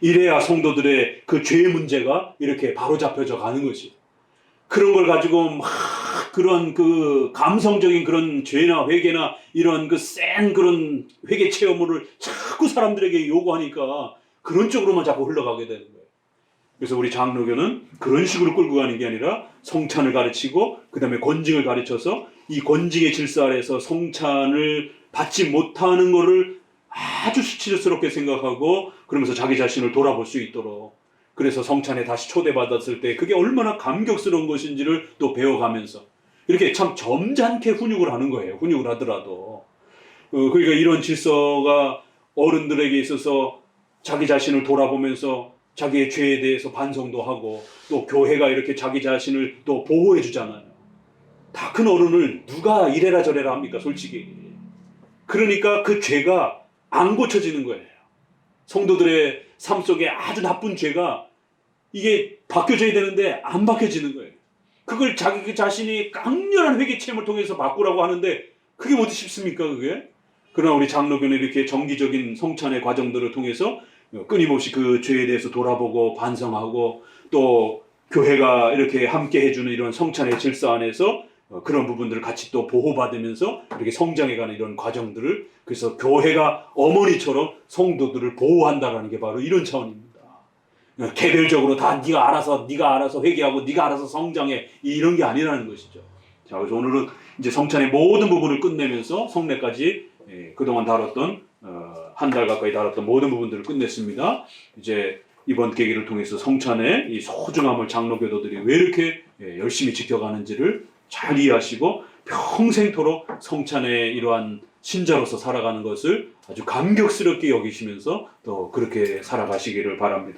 이래야 성도들의 그 죄의 문제가 이렇게 바로잡혀져 가는 것이 그런 걸 가지고 막 그런 그 감성적인 그런 죄나 회개나 이런 그 센 그런 회개 체험을 자꾸 사람들에게 요구하니까 그런 쪽으로만 자꾸 흘러가게 되는 거예요. 그래서 우리 장로교는 그런 식으로 끌고 가는 게 아니라 성찬을 가르치고 그 다음에 권징을 가르쳐서 이 권징의 질서 아래서 성찬을 받지 못하는 것을 아주 수치스럽게 생각하고 그러면서 자기 자신을 돌아볼 수 있도록 그래서 성찬에 다시 초대받았을 때 그게 얼마나 감격스러운 것인지를 또 배워가면서 이렇게 참 점잖게 훈육을 하는 거예요. 훈육을 하더라도 그러니까 이런 질서가 어른들에게 있어서 자기 자신을 돌아보면서 자기의 죄에 대해서 반성도 하고 또 교회가 이렇게 자기 자신을 또 보호해 주잖아요. 다 큰 어른을 누가 이래라 저래라 합니까, 솔직히. 그러니까 그 죄가 안 고쳐지는 거예요. 성도들의 삶 속에 아주 나쁜 죄가 이게 바뀌어져야 되는데 안 바뀌어지는 거예요. 그걸 자기 자신이 강렬한 회개 체험을 통해서 바꾸라고 하는데 그게 어디 쉽습니까, 그게? 그러나 우리 장로교는 이렇게 정기적인 성찬의 과정들을 통해서 끊임없이 그 죄에 대해서 돌아보고 반성하고, 또 교회가 이렇게 함께 해주는 이런 성찬의 질서 안에서 그런 부분들을 같이 또 보호받으면서 이렇게 성장해가는 이런 과정들을, 그래서 교회가 어머니처럼 성도들을 보호한다라는 게 바로 이런 차원입니다. 개별적으로 다 네가 알아서 회개하고 네가 알아서 성장해, 이런 게 아니라는 것이죠. 자, 그래서 오늘은 이제 성찬의 모든 부분을 끝내면서 성례까지 그동안 다뤘던 한 달 가까이 다뤘던 모든 부분들을 끝냈습니다. 이제 이번 계기를 통해서 성찬의 이 소중함을 장로교도들이 왜 이렇게 열심히 지켜가는지를 잘 이해하시고 평생토록 성찬의 이러한 신자로서 살아가는 것을 아주 감격스럽게 여기시면서 또 그렇게 살아가시기를 바랍니다.